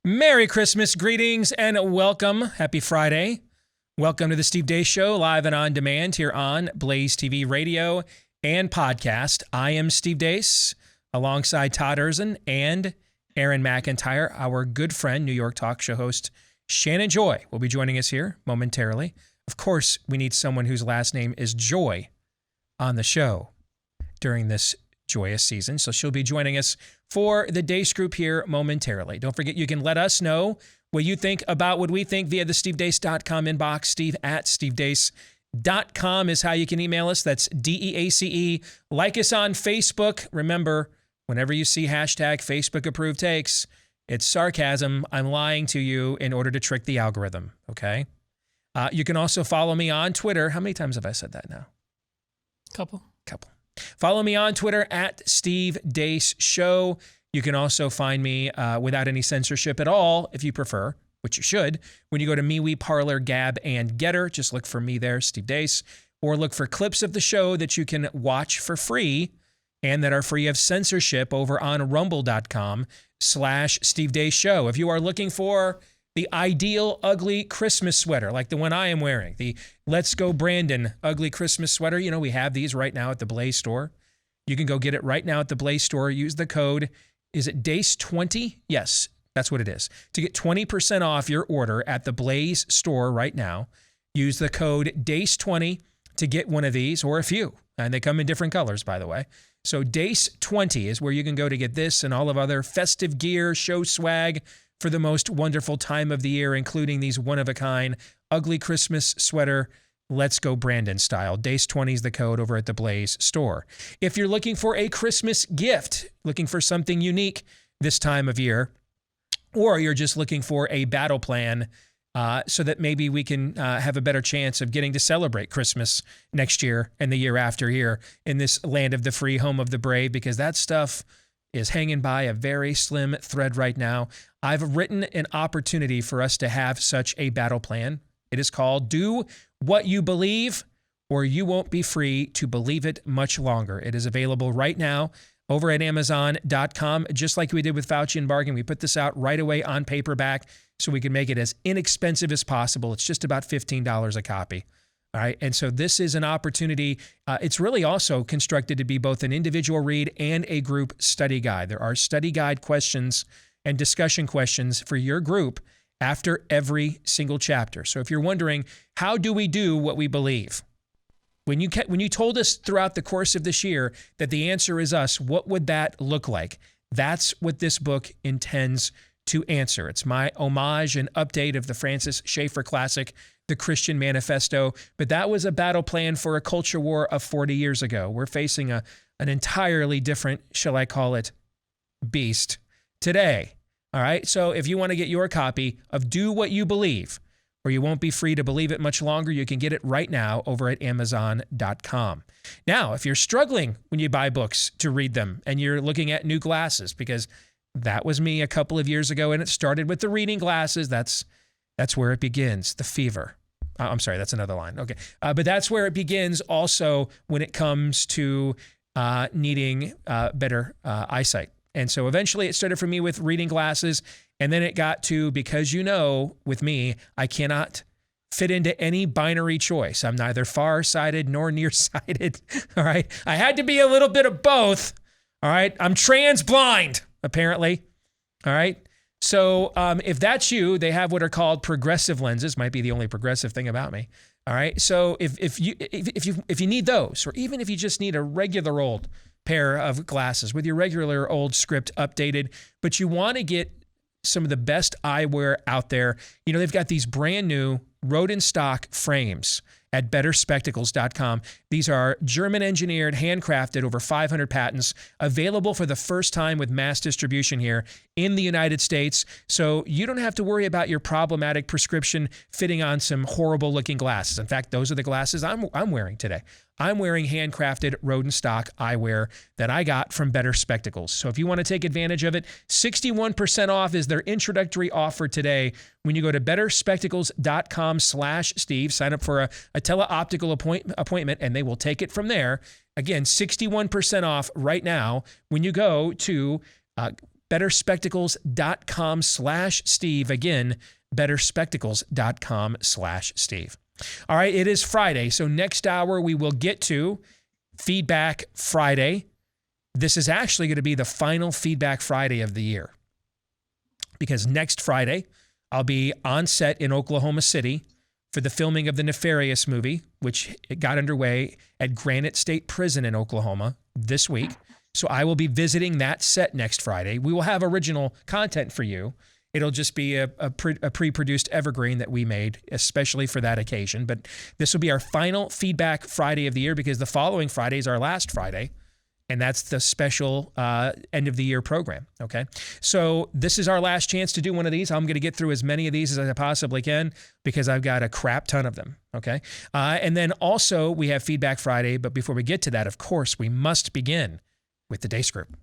Merry Christmas, greetings, and welcome. Happy Friday. Welcome to the Steve Deace Show, live and on demand here on BlazeTV radio and podcast. I am Steve Deace, alongside Todd Erzin and Aaron McIntyre. Our good friend, New York talk show host Shannon Joy will be joining us here momentarily. Of course, we need someone whose last name is Joy on the show during this joyous season. So she'll be joining us for the Deace Group here momentarily. Don't forget, you can let us know what you think about what we think via the stevedeace.com inbox. Steve@stevedeace.com is how you can email us. That's DEACE. Like us on Facebook. Remember, whenever you see hashtag Facebook approved takes, it's sarcasm. I'm lying to you in order to trick the algorithm, okay? You can also follow me on Twitter. How many times have I said that now? Couple. Follow me on Twitter at Steve Deace Show. You can also find me without any censorship at all, if you prefer, which you should. When you go to MeWe, Parler, Gab, and Getter, just look for me there, Steve Deace, or look for clips of the show that you can watch for free and that are free of censorship over on rumble.com/Steve Deace Show. If you are looking for the ideal ugly Christmas sweater, like the one I am wearing, the Let's Go Brandon ugly Christmas sweater. You know, we have these right now at the Blaze store. You can go get it right now at the Blaze store. Use the code, is it Deace20? Yes, that's what it is. To get 20% off your order at the Blaze store right now, use the code Deace20 to get one of these or a few. And they come in different colors, by the way. So Deace20 is where you can go to get this and all of other festive gear, show swag, for the most wonderful time of the year, including these one-of-a-kind ugly Christmas sweater, Let's Go Brandon style. Deace20 is the code over at the Blaze store. If you're looking for a Christmas gift, looking for something unique this time of year, or you're just looking for a battle plan so that maybe we can have a better chance of getting to celebrate Christmas next year and the year after here in this land of the free, home of the brave, because that stuff is hanging by a very slim thread right now. I've written an opportunity for us to have such a battle plan. It is called Do What You Believe, or You Won't Be Free to Believe It Much Longer. It is available right now over at Amazon.com, just like we did with Fauci and Bargain. We put this out right away on paperback so we can make it as inexpensive as possible. It's just about $15 a copy. All right. And so this is an opportunity. It's really also constructed to be both an individual read and a group study guide. There are study guide questions and discussion questions for your group after every single chapter. So if you're wondering, how do we do what we believe? When you told us throughout the course of this year that the answer is us, what would that look like? That's what this book intends to answer. It's my homage and update of the Francis Schaeffer classic, The Christian Manifesto, but that was a battle plan for a culture war of 40 years ago. We're facing an entirely different, shall I call it, beast today. All right, so if you want to get your copy of Do What You Believe, or You Won't Be Free to Believe It Much Longer, you can get it right now over at Amazon.com. Now, if you're struggling when you buy books to read them and you're looking at new glasses, because that was me a couple of years ago, and it started with the reading glasses. That's where it begins, the fever. I'm sorry, that's another line. Okay, but that's where it begins also when it comes to needing better eyesight. And so eventually it started for me with reading glasses, and then it got to, because with me, I cannot fit into any binary choice. I'm neither far-sighted nor nearsighted, all right? I had to be a little bit of both, all right? I'm trans-blind, apparently, all right? So if that's you, they have what are called progressive lenses. Might be the only progressive thing about me. All right. So if you need those, or even if you just need a regular old pair of glasses with your regular old script updated, but you want to get some of the best eyewear out there, they've got these brand new Roden stock frames at betterspectacles.com. These are German-engineered, handcrafted, over 500 patents, available for the first time with mass distribution here in the United States. So you don't have to worry about your problematic prescription fitting on some horrible-looking glasses. In fact, those are the glasses I'm wearing today. I'm wearing handcrafted Roden stock eyewear that I got from Better Spectacles. So if you want to take advantage of it, 61% off is their introductory offer today when you go to betterspectacles.com/Steve. Sign up for a teleoptical appointment, and they will take it from there. Again, 61% off right now when you go to betterspectacles.com/Steve. Again, betterspectacles.com/Steve. All right, it is Friday, so next hour we will get to Feedback Friday. This is actually going to be the final Feedback Friday of the year, because next Friday I'll be on set in Oklahoma City for the filming of the Nefarious movie, which it got underway at Granite State Prison in Oklahoma this week. So I will be visiting that set next Friday. We will have original content for you. It'll just be a pre-produced evergreen that we made especially for that occasion. But this will be our final Feedback Friday of the year, because the following Friday is our last Friday, and that's the special end of the year program, okay? So this is our last chance to do one of these. I'm going to get through as many of these as I possibly can, because I've got a crap ton of them, okay? And then also we have Feedback Friday, but before we get to that, of course, we must begin with the Deace Group.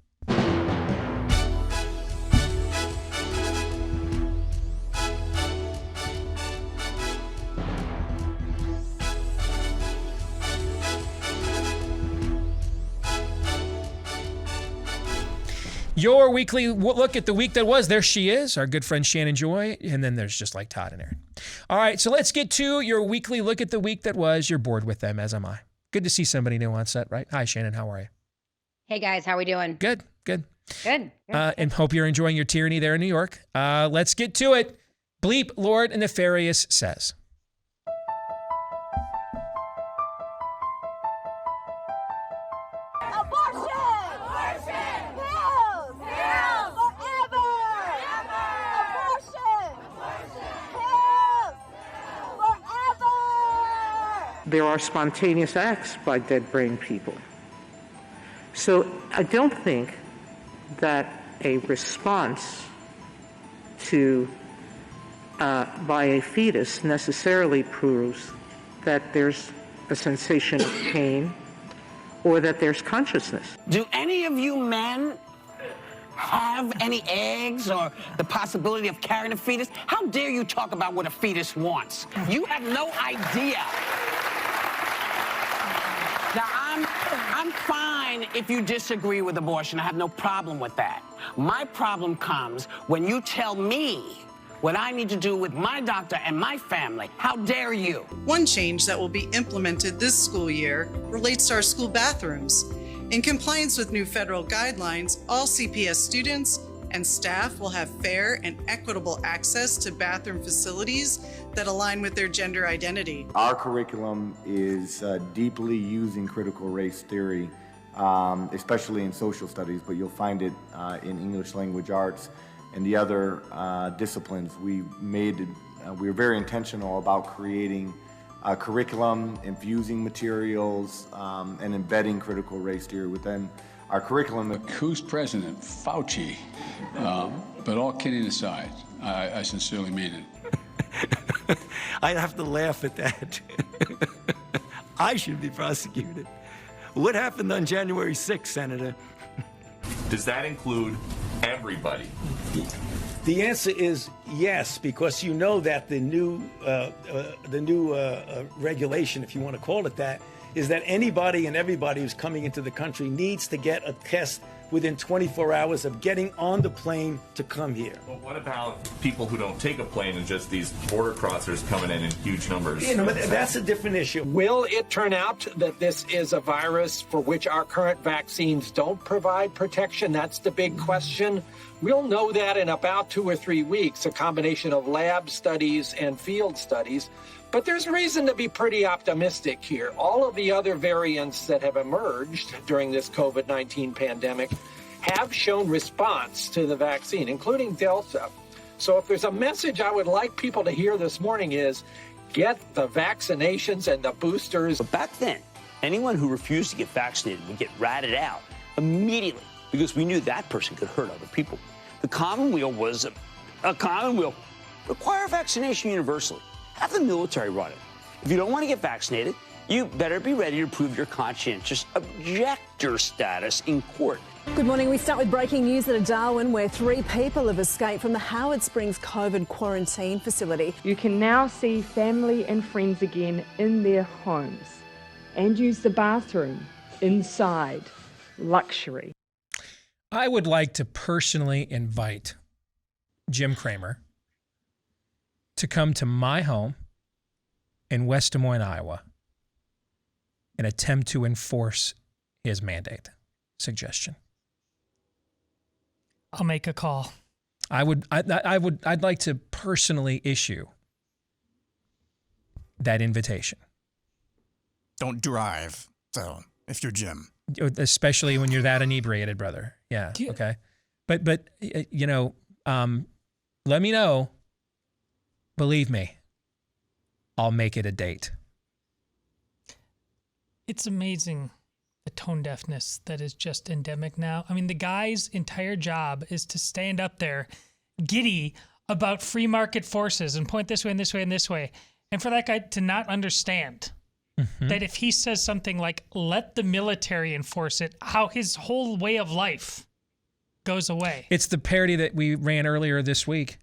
Your weekly look at the week that was. There she is, our good friend Shannon Joy. And then there's just like Todd and Aaron. All right, so let's get to your weekly look at the week that was. You're bored with them, as am I. Good to see somebody new on set, right? Hi, Shannon. How are you? Hey, guys. How we doing? Good. Good. And hope you're enjoying your tyranny there in New York. Let's get to it. Bleep Lord and Nefarious says. There are spontaneous acts by dead brain people. So I don't think that a response to by a fetus necessarily proves that there's a sensation of pain or that there's consciousness. Do any of you men have any eggs or the possibility of carrying a fetus? How dare you talk about what a fetus wants? You have no idea. Now, I'm fine if you disagree with abortion. I have no problem with that. My problem comes when you tell me what I need to do with my doctor and my family. How dare you? One change that will be implemented this school year relates to our school bathrooms. In compliance with new federal guidelines, all CPS students and staff will have fair and equitable access to bathroom facilities that align with their gender identity. Our curriculum is deeply using critical race theory, especially in social studies, but you'll find it in English language arts and the other disciplines. We were very intentional about creating a curriculum, infusing materials, and embedding critical race theory within our curriculum. Who's president? Fauci. But all kidding aside, I sincerely mean it. I'd have to laugh at that. I should be prosecuted. What happened on January 6th, Senator? Does that include everybody? The answer is yes, because you know that the new regulation, if you want to call it that, is that anybody and everybody who's coming into the country needs to get a test within 24 hours of getting on the plane to come here. Well, what about people who don't take a plane and just these border crossers coming in huge numbers? You know, that's a different issue. Will it turn out that this is a virus for which our current vaccines don't provide protection? That's the big question. We'll know that in about 2 or 3 weeks, a combination of lab studies and field studies. But there's reason to be pretty optimistic here. All of the other variants that have emerged during this COVID-19 pandemic have shown response to the vaccine, including Delta. So if there's a message I would like people to hear this morning is, get the vaccinations and the boosters. But back then, anyone who refused to get vaccinated would get ratted out immediately because we knew that person could hurt other people. The Commonweal was a Commonweal. Require vaccination universally. Have the military run it. If you don't want to get vaccinated, you better be ready to prove your conscientious objector status in court. Good morning. We start with breaking news out of Darwin, where 3 people have escaped from the Howard Springs COVID quarantine facility. You can now see family and friends again in their homes and use the bathroom inside. Luxury. I would like to personally invite Jim Cramer to come to my home in West Des Moines, Iowa, and attempt to enforce his mandate. Suggestion. I'll make a call. I'd like to personally issue that invitation. Don't drive, though, if you're Jim. Especially when you're that inebriated, brother. Yeah. Okay. But you know, let me know. Believe me, I'll make it a date. It's amazing the tone deafness that is just endemic now. I mean, the guy's entire job is to stand up there giddy about free market forces and point this way and this way and this way. And for that guy to not understand that if he says something like, let the military enforce it, how his whole way of life goes away. It's the parody that we ran earlier this week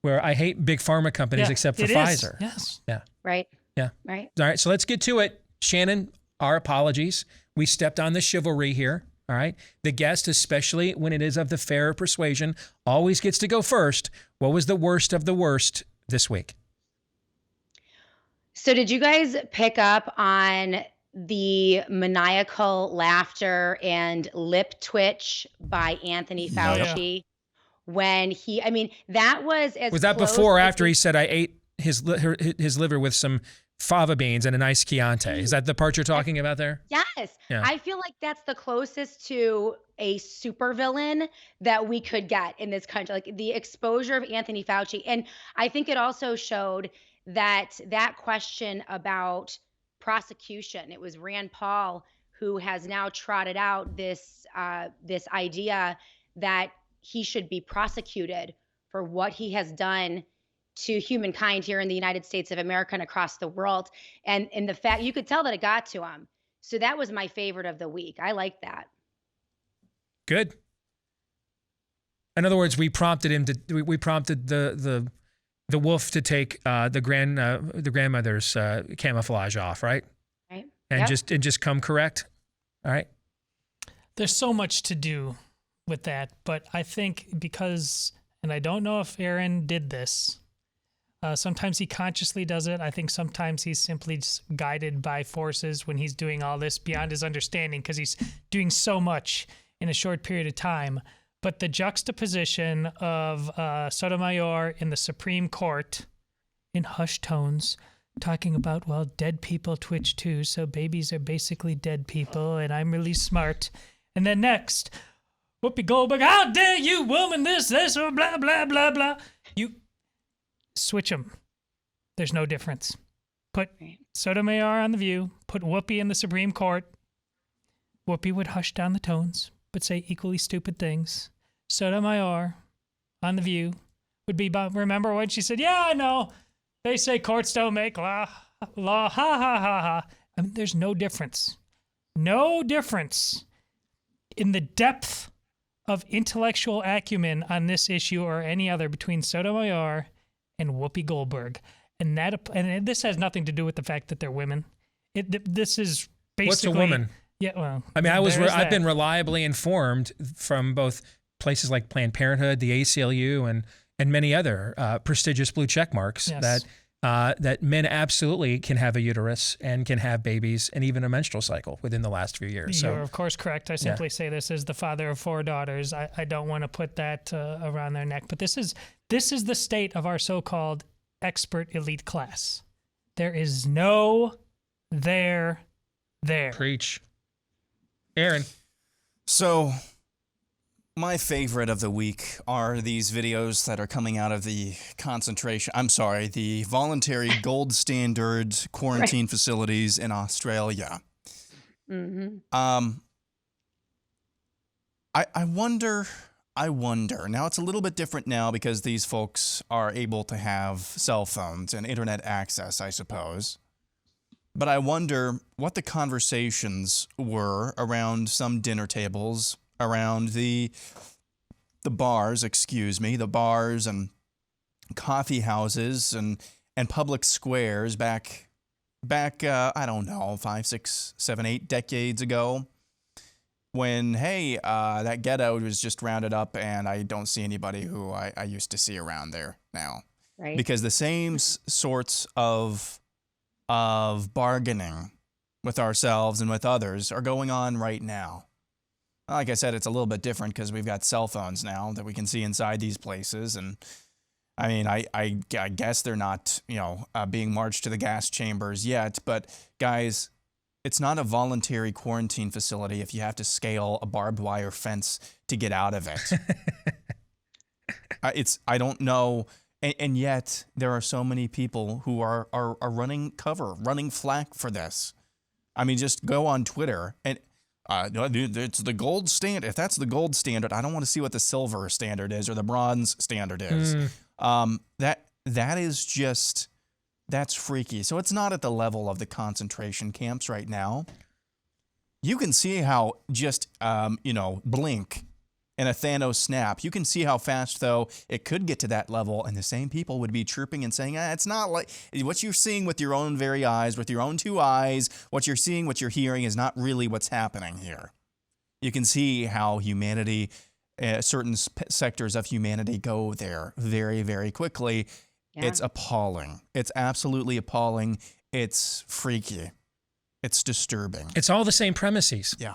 where I hate big pharma companies except for Pfizer. Yes. Yeah. Right. Yeah. Right. All right. So let's get to it. Shannon, our apologies. We stepped on the chivalry here. All right. The guest, especially when it is of the fairer persuasion, always gets to go first. What was the worst of the worst this week? So did you guys pick up on the maniacal laughter and lip twitch by Anthony Fauci when he, I mean, that was as Was that before or after he said I ate his liver with some fava beans and a nice Chianti? Is that the part you're talking about there? Yes. Yeah. I feel like that's the closest to a supervillain that we could get in this country, like the exposure of Anthony Fauci. And I think it also showed that question about prosecution, it was Rand Paul who has now trotted out this idea that he should be prosecuted for what he has done to humankind here in the United States of America and across the world. And the fact, you could tell that it got to him. So that was my favorite of the week. I like that. Good. In other words, we prompted him to. We prompted the wolf to take the grandmother's camouflage off, right? Right. And just come correct. All right. There's so much to do with that, but I think because, and I don't know if Aaron did this. Sometimes he consciously does it. I think sometimes he's simply just guided by forces when he's doing all this beyond his understanding because he's doing so much in a short period of time. But the juxtaposition of Sotomayor in the Supreme Court in hushed tones talking about, well, dead people twitch too, so babies are basically dead people, and I'm really smart. And then next, Whoopi Goldberg, how dare you, woman, this, or blah, blah, blah, blah. You switch them. There's no difference. Put Sotomayor on The View, put Whoopi in the Supreme Court. Whoopi would hush down the tones, but say equally stupid things. Sotomayor on The View would be, remember when she said, yeah, I know. They say courts don't make law, ha, ha, ha, ha. I mean, there's no difference. No difference in the depth of intellectual acumen on this issue or any other between Sotomayor and Whoopi Goldberg. And this has nothing to do with the fact that they're women. This is basically... What's a woman? Yeah, well... I mean, I've been reliably informed from both places like Planned Parenthood, the ACLU, and many other prestigious blue check marks that men absolutely can have a uterus and can have babies and even a menstrual cycle within the last few years. You're of course correct. I simply say this as the father of 4 daughters. I don't want to put that around their neck, but this is the state of our so-called expert elite class. There is no there. Preach. Aaron. So, my favorite of the week are these videos that are coming out of the the voluntary gold standard quarantine facilities in Australia. Mm-hmm. I wonder, now it's a little bit different now because these folks are able to have cell phones and internet access, I suppose. But I wonder what the conversations were around some dinner tables, around the bars, the bars and coffee houses and public squares back I don't know, 5, 6, 7, 8 decades ago. when, hey, that ghetto was just rounded up and I don't see anybody who I used to see around there now. Right. Because the same sorts of bargaining with ourselves and with others are going on right now. Like I said, it's a little bit different because we've got cell phones now that we can see inside these places. And I mean, I guess they're not, being marched to the gas chambers yet. But guys, it's not a voluntary quarantine facility if you have to scale a barbed wire fence to get out of it. I don't know. And yet there are so many people who are running cover, running flack for this. I mean, just go on Twitter and it's the gold standard. If that's the gold standard, I don't want to see what the silver standard is or the bronze standard is. That is just, that's freaky. So it's not at the level of the concentration camps right now. You can see how just, blink and a Thanos snap. You can see how fast, though, it could get to that level, and the same people would be chirping and saying, it's not like what you're seeing with your own very eyes, with your own two eyes, what you're seeing, what you're hearing is not really what's happening here. You can see how humanity, certain sectors of humanity go there very, very quickly. Yeah. It's appalling. It's absolutely appalling. It's freaky. It's disturbing. It's all the same premises. Yeah.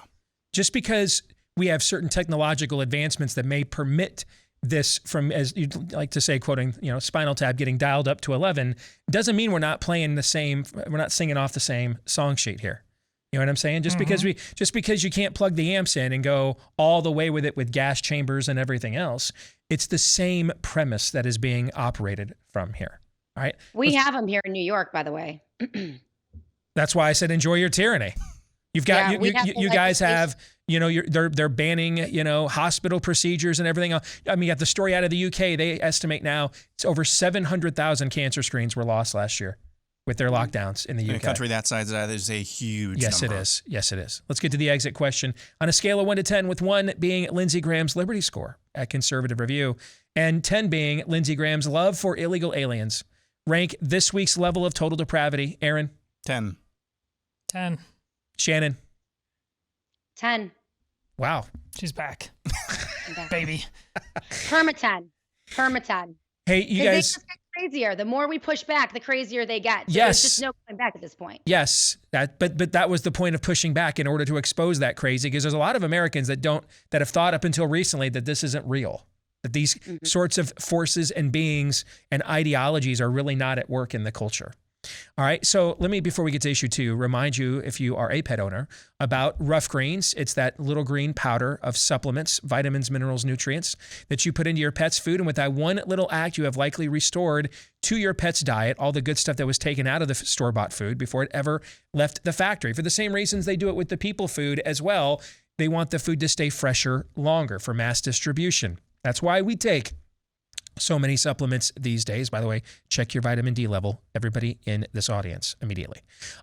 Just because we have certain technological advancements that may permit this from, as you'd like to say, quoting, Spinal Tap getting dialed up to 11, doesn't mean we're not playing the same, we're not singing off the same song sheet here. You know what I'm saying? Just because you can't plug the amps in and go all the way with it with gas chambers and everything else, it's the same premise that is being operated from here. All right. We have them here in New York, by the way. That's why I said enjoy your tyranny. You've got you guys have, they're banning, hospital procedures and everything else. I mean, you got the story out of the UK. They estimate now it's over 700,000 cancer screens were lost last year with their lockdowns in the UK. In a country that size, that is a huge number. It is. Yes, it is. Let's get to the exit question. On a scale of 1 to 10, with 1 being Lindsey Graham's Liberty score at Conservative Review and 10 being Lindsey Graham's love for illegal aliens, rank this week's level of total depravity. Aaron? 10. 10. Shannon? 10. Wow. She's back. Baby. Perma 10. Hey, you guys. They just get crazier. The more we push back, the crazier they get. So yes. There's just no going back at this point. Yes. But that was the point of pushing back in order to expose that crazy, because there's a lot of Americans that have thought up until recently that this isn't real. That these sorts of forces and beings and ideologies are really not at work in the culture. All right, so let me, before we get to issue 2, remind you, if you are a pet owner, about Rough Greens. It's that little green powder of supplements, vitamins, minerals, nutrients that you put into your pet's food. And with that one little act, you have likely restored to your pet's diet all the good stuff that was taken out of the store-bought food before it ever left the factory. For the same reasons they do it with the people food as well. They want the food to stay fresher longer for mass distribution. That's why we take so many supplements these days. By the way, check your vitamin D level, everybody in this audience, immediately.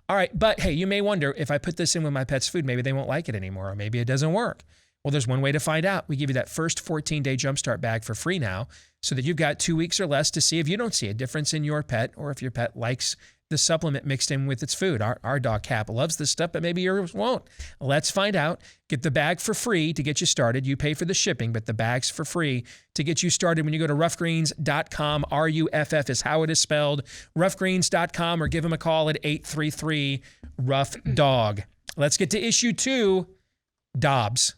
All right, but hey, you may wonder, if I put this in with my pet's food, maybe they won't like it anymore, or maybe it doesn't work. Well, there's one way to find out. We give you that first 14-day Jumpstart bag for free now, so that you've got 2 weeks or less to see if you don't see a difference in your pet, or if your pet likes the supplement mixed in with its food. Our dog Cap loves this stuff, but maybe yours won't. Let's find out. Get the bag for free to get you started. You pay for the shipping, but the bag's for free to get you started when you go to roughgreens.com. RUFF is how it is spelled. Roughgreens.com, or give them a call at 833-ROUGH-DOG. Let's get to issue 2, Dobbs.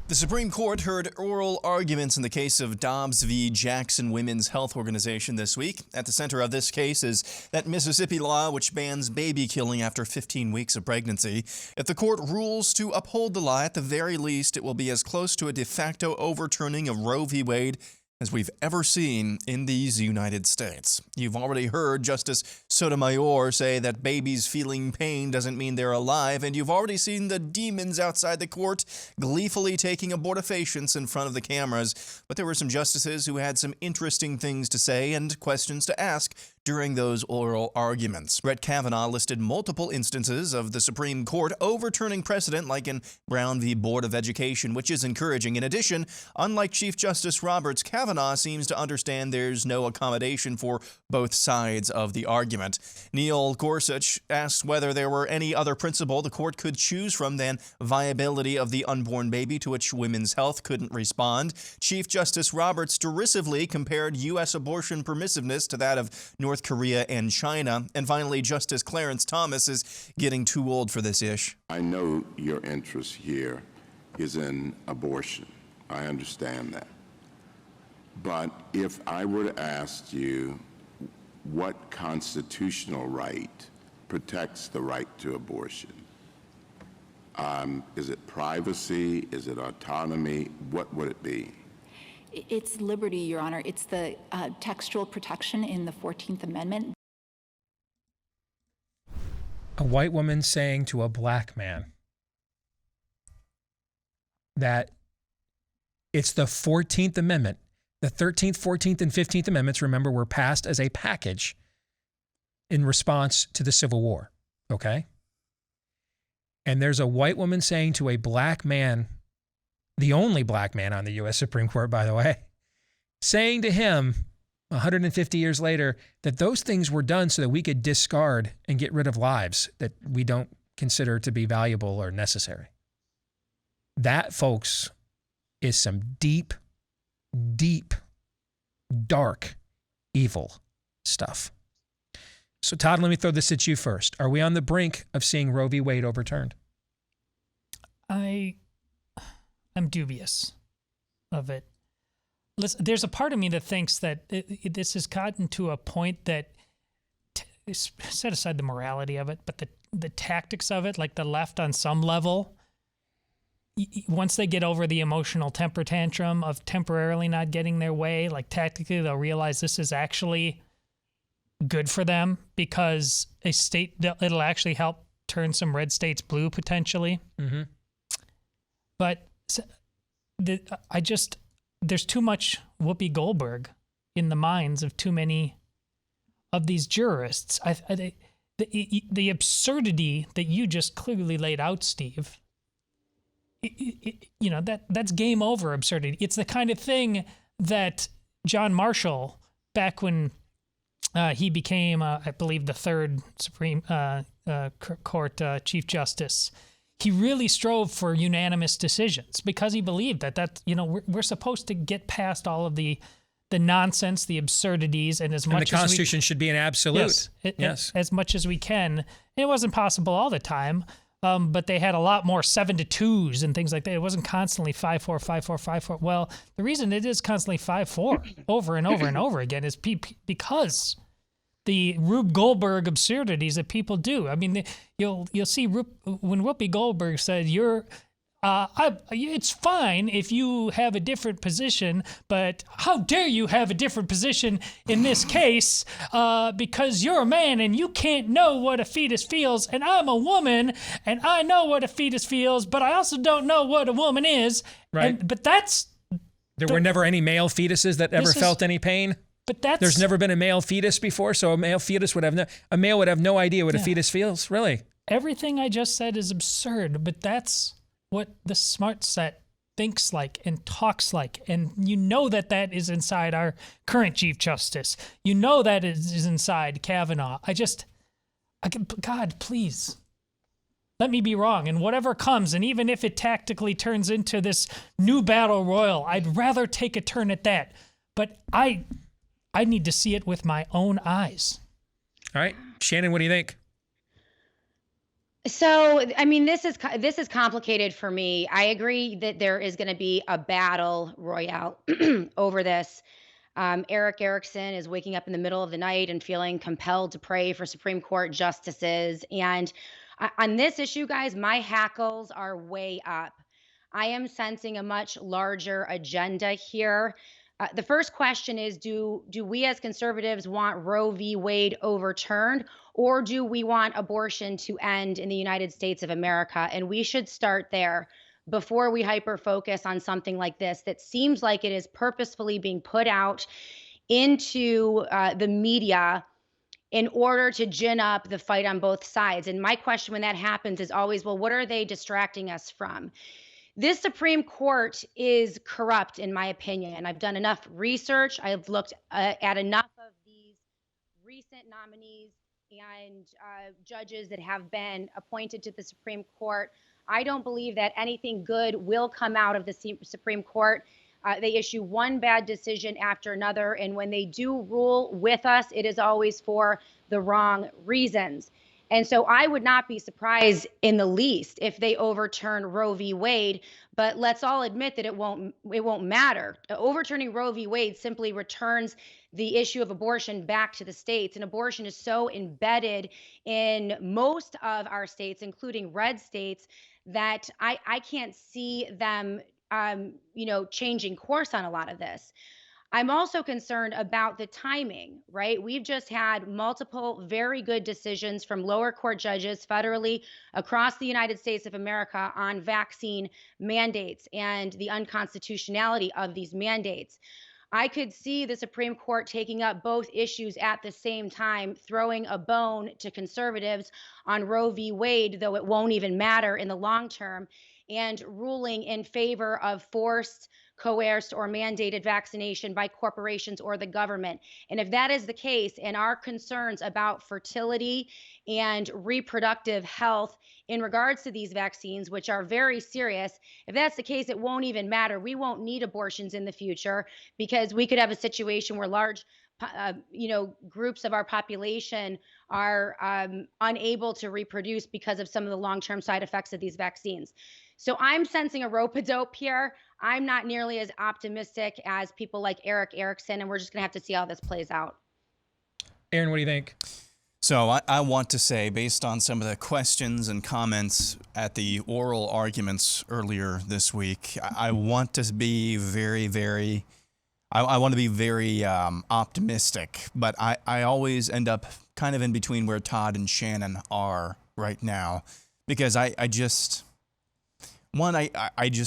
The Supreme Court heard oral arguments in the case of Dobbs v. Jackson Women's Health Organization this week. At the center of this case is that Mississippi law which bans baby killing after 15 weeks of pregnancy. If the court rules to uphold the law, at the very least, it will be as close to a de facto overturning of Roe v. Wade as we've ever seen in these United States. You've already heard Justice Sotomayor say that babies feeling pain doesn't mean they're alive, and you've already seen the demons outside the court gleefully taking abortifacients in front of the cameras. But there were some justices who had some interesting things to say and questions to ask during those oral arguments. Brett Kavanaugh listed multiple instances of the Supreme Court overturning precedent, like in Brown v. Board of Education, which is encouraging. In addition, unlike Chief Justice Roberts, Kavanaugh seems to understand there's no accommodation for both sides of the argument. Neil Gorsuch asked whether there were any other principle the court could choose from than viability of the unborn baby, to which Women's Health couldn't respond. Chief Justice Roberts derisively compared U.S. abortion permissiveness to that of North Korea and China. And finally, Justice Clarence Thomas is getting too old for this ish. I know your interest here is in abortion. I understand that. But if I were to ask you what constitutional right protects the right to abortion, is it privacy? Is it autonomy? What would it be? It's liberty, Your Honor. It's the textual protection in the 14th Amendment. A white woman saying to a black man that it's the 14th Amendment. The 13th, 14th, and 15th Amendments, remember, were passed as a package in response to the Civil War, okay? And there's a white woman saying to a black man, the only black man on the U.S. Supreme Court, by the way, saying to him 150 years later that those things were done so that we could discard and get rid of lives that we don't consider to be valuable or necessary. That, folks, is some deep, deep, dark, evil stuff. So, Todd, let me throw this at you first. Are we on the brink of seeing Roe v. Wade overturned? I'm dubious of it. Listen, there's a part of me that thinks that this has gotten to a point that, set aside the morality of it, but the tactics of it, like the left on some level, once they get over the emotional temper tantrum of temporarily not getting their way, like tactically they'll realize this is actually good for them because it'll actually help turn some red states blue potentially. Mm-hmm. But there's too much Whoopi Goldberg in the minds of too many of these jurists. The absurdity that you just clearly laid out, Steve, that's game over absurdity. It's the kind of thing that John Marshall, back when he became, I believe, the third Supreme Court Chief Justice, he really strove for unanimous decisions because he believed that we're supposed to get past all of the nonsense, the absurdities, and as much as the Constitution should be an absolute. Yes, as much as we can. And it wasn't possible all the time, but they had a lot more 7-2s and things like that. It wasn't constantly 5-4, 5-4, 5-4. Well, the reason it is constantly 5-4 over and over and over again is because the Rube Goldberg absurdities that people do. I mean, you'll see when Whoopi Goldberg said, it's fine if you have a different position, but how dare you have a different position in this case because you're a man and you can't know what a fetus feels, and I'm a woman and I know what a fetus feels, but I also don't know what a woman is. Right. There were never any male fetuses that ever felt any pain. But there's never been a male fetus before, so a male fetus would have no idea what a fetus feels, really. Everything I just said is absurd, but that's what the smart set thinks like and talks like, and you know that is inside our current Chief Justice. You know that is inside Kavanaugh. God, please. Let me be wrong, and whatever comes, and even if it tactically turns into this new battle royal, I'd rather take a turn at that. But I need to see it with my own eyes. All right. Shannon, what do you think? So, I mean, this is complicated for me. I agree that there is going to be a battle royale over this. Eric Erickson is waking up in the middle of the night and feeling compelled to pray for Supreme Court justices. And on this issue, guys, my hackles are way up. I am sensing a much larger agenda here. The first question is, do we as conservatives want Roe v. Wade overturned, or do we want abortion to end in the United States of America? And we should start there before we hyper-focus on something like this that seems like it is purposefully being put out into the media in order to gin up the fight on both sides. And my question when that happens is always, well, what are they distracting us from? This Supreme Court is corrupt, in my opinion. I've done enough research. I've looked at enough of these recent nominees and judges that have been appointed to the Supreme Court. I don't believe that anything good will come out of the Supreme Court. They issue one bad decision after another, and when they do rule with us, it is always for the wrong reasons. And so I would not be surprised in the least if they overturn Roe v. Wade, but let's all admit that it won't matter. Overturning Roe v. Wade simply returns the issue of abortion back to the states, and abortion is so embedded in most of our states, including red states, that I can't see them changing course on a lot of this. I'm also concerned about the timing, right? We've just had multiple very good decisions from lower court judges federally across the United States of America on vaccine mandates and the unconstitutionality of these mandates. I could see the Supreme Court taking up both issues at the same time, throwing a bone to conservatives on Roe v. Wade, though it won't even matter in the long term, and ruling in favor of forced, coerced, or mandated vaccination by corporations or the government. And if that is the case, and our concerns about fertility and reproductive health in regards to these vaccines, which are very serious, if that's the case, it won't even matter. We won't need abortions in the future because we could have a situation where large groups of our population are unable to reproduce because of some of the long-term side effects of these vaccines. So I'm sensing a rope-a-dope here. I'm not nearly as optimistic as people like Eric Erickson, and we're just going to have to see how this plays out. Aaron, what do you think? So I want to say, based on some of the questions and comments at the oral arguments earlier this week, I want to be very optimistic, but I always end up kind of in between where Todd and Shannon are right now, because I just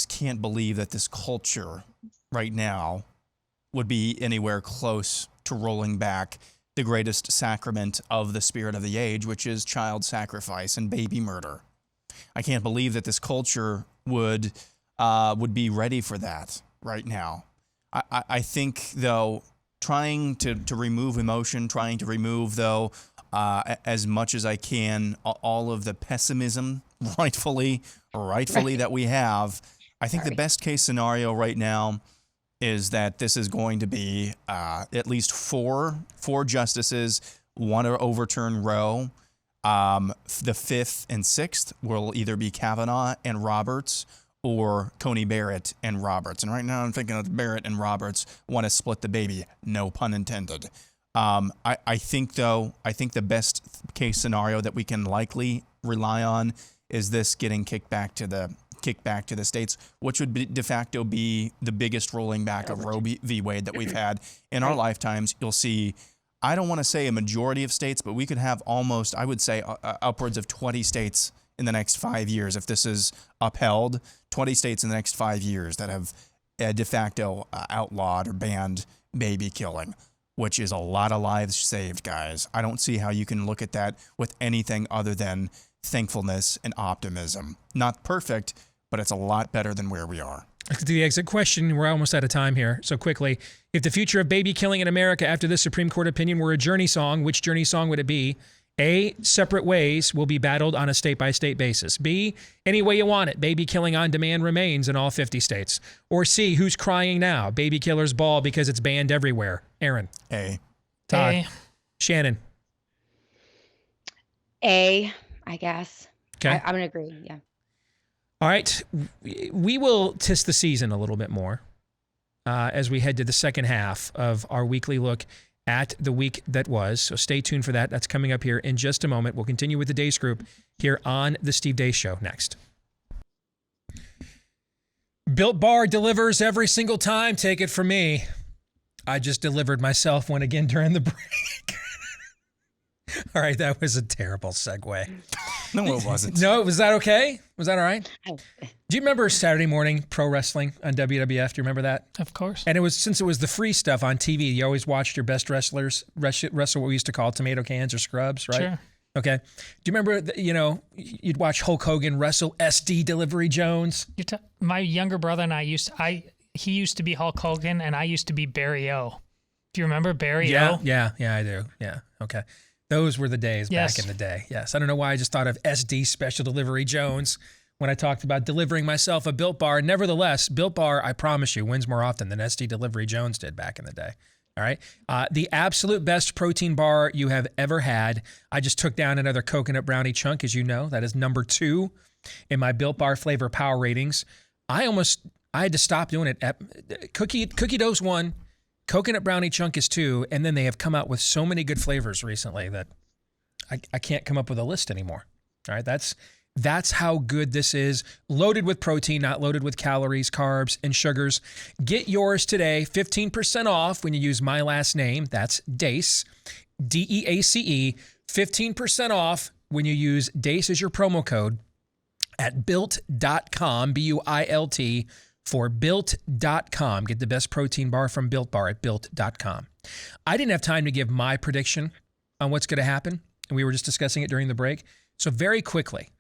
can't believe that this culture right now would be anywhere close to rolling back the greatest sacrament of the spirit of the age, which is child sacrifice and baby murder. I can't believe that this culture would be ready for that right now. I think, though, trying to remove emotion, trying to remove, though, as much as I can, all of the pessimism, rightfully that we have, I think the best case scenario right now is that this is going to be at least four justices want to overturn Roe. The fifth and sixth will either be Kavanaugh and Roberts or Coney Barrett and Roberts. And right now I'm thinking that Barrett and Roberts want to split the baby, no pun intended. I think the best case scenario that we can likely rely on is this getting kicked back to the states, which would be de facto be the biggest rolling back of Roe v. Wade that we've had in our lifetimes. You'll see, I don't want to say a majority of states, but we could have almost, I would say, upwards of 20 states in the next 5 years. If this is upheld, 20 states in the next 5 years that have de facto outlawed or banned baby killing, which is a lot of lives saved, guys. I don't see how you can look at that with anything other than thankfulness and optimism. Not perfect, but it's a lot better than where we are. To the exit question, we're almost out of time here. So quickly, if the future of baby killing in America after this Supreme Court opinion were a Journey song, which Journey song would it be? A, separate ways will be battled on a state-by-state basis. B, any way you want it, baby killing on demand remains in all 50 states. Or C, who's crying now? Baby killers ball because it's banned everywhere. Aaron. A. Todd. A. Shannon. A, I guess. Okay. I'm going to agree, yeah. All right. We will tisk the season a little bit more as we head to the second half of our weekly look at the week that was. So stay tuned for that. That's coming up here in just a moment. We'll continue with the Deace Group here on the Steve Deace Show next. Built Bar delivers every single time. Take it from me. I just delivered myself one again during the break. All right, that was a terrible segue. No, it wasn't. No, was that okay? Was that all right? Do you remember Saturday morning pro wrestling on WWF? Do you remember that? Of course. And since it was the free stuff on TV, you always watched your best wrestlers wrestle what we used to call tomato cans or scrubs, right? Sure. Okay. Do you remember, you'd watch Hulk Hogan wrestle SD Delivery Jones? My younger brother and he used to be Hulk Hogan and I used to be Barry O. Do you remember Barry O? Yeah, I do. Yeah. Okay. Those were the days back in the day. Yes. I don't know why I just thought of SD Special Delivery Jones when I talked about delivering myself a Built Bar. Nevertheless, Built Bar, I promise you, wins more often than SD Delivery Jones did back in the day. All right. The absolute best protein bar you have ever had. I just took down another coconut brownie chunk, as you know. That is number 2 in my Built Bar flavor power ratings. I had to stop doing it. Cookie dough's 1. Coconut brownie chunk is 2, and then they have come out with so many good flavors recently that I can't come up with a list anymore. All right, that's how good this is. Loaded with protein, not loaded with calories, carbs, and sugars. Get yours today, 15% off when you use my last name. That's Deace, D-E-A-C-E. 15% off when you use Deace as your promo code at built.com, B-U-I-L-T, for built.com. Get the best protein bar from Built Bar at built.com. I didn't have time to give my prediction on what's going to happen, and we were just discussing it during the break. So very quickly,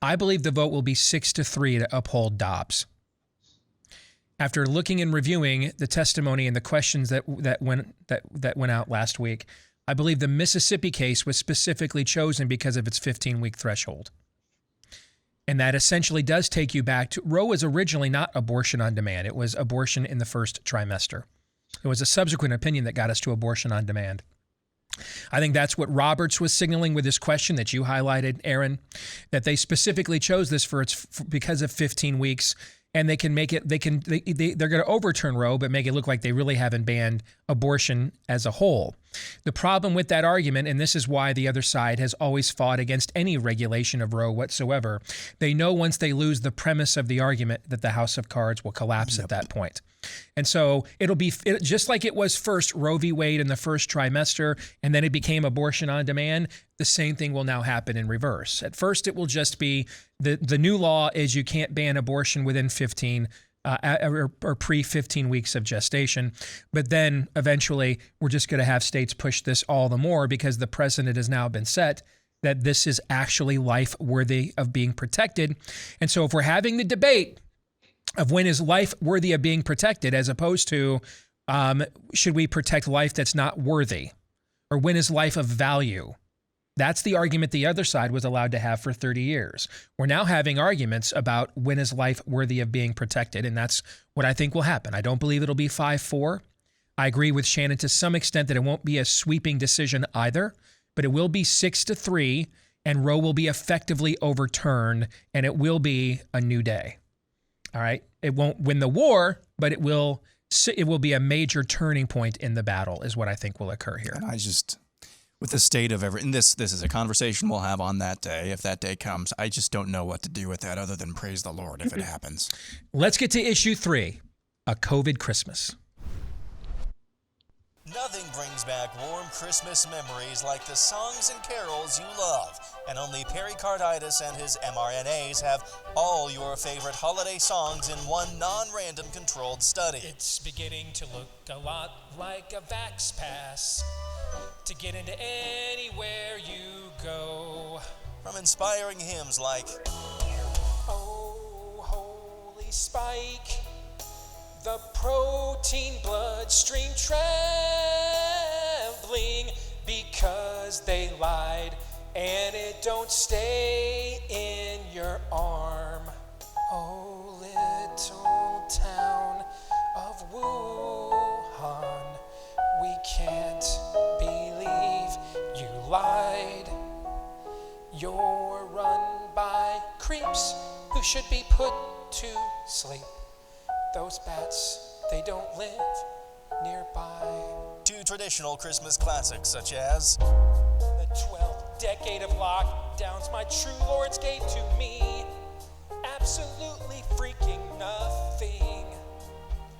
I believe the vote will be 6-3 to uphold Dobbs. After looking and reviewing the testimony and the questions that went out last week, I believe the Mississippi case was specifically chosen because of its 15-week threshold. And that essentially does take you back to Roe was originally not abortion on demand. It was abortion in the first trimester. It was a subsequent opinion that got us to abortion on demand. I think that's what Roberts was signaling with this question that you highlighted, Aaron, that they specifically chose this because of 15 weeks. And they can make it, they're going to overturn Roe, but make it look like they really haven't banned abortion as a whole. The problem with that argument, and this is why the other side has always fought against any regulation of Roe whatsoever, they know once they lose the premise of the argument that the house of cards will collapse at that point. And so it'll be just like it was first Roe v. Wade in the first trimester, and then it became abortion on demand. The same thing will now happen in reverse. At first, it will just be the new law is you can't ban abortion within 15 or pre-15 weeks of gestation. But then eventually, we're just going to have states push this all the more because the precedent has now been set that this is actually life worthy of being protected. And so if we're having the debate of when is life worthy of being protected as opposed to should we protect life that's not worthy, or when is life of value? That's the argument the other side was allowed to have for 30 years. We're now having arguments about when is life worthy of being protected, and that's what I think will happen. I don't believe it'll be 5-4. I agree with Shannon to some extent that it won't be a sweeping decision either, but it will be 6-3, and Roe will be effectively overturned, and it will be a new day. All right? It won't win the war, but it will be a major turning point in the battle is what I think will occur here. And with the state of and this is a conversation we'll have on that day, if that day comes. I just don't know what to do with that other than praise the Lord if it happens. Let's get to issue 3, a COVID Christmas. Nothing brings back warm Christmas memories like the songs and carols you love. And only pericarditis and his mRNAs have all your favorite holiday songs in one non-random controlled study. It's beginning to look a lot like a Vax Pass to get into anywhere you go. From inspiring hymns like Oh, holy spike, the protein bloodstream trembling because they lied and it don't stay in your arm. Oh, little town of Wuhan, we can't believe you lied. You're run by creeps who should be put to sleep. Those bats, they don't live nearby. 2 traditional Christmas classics such as The 12th decade of lockdowns my true lords gave to me. Absolutely freaking nothing.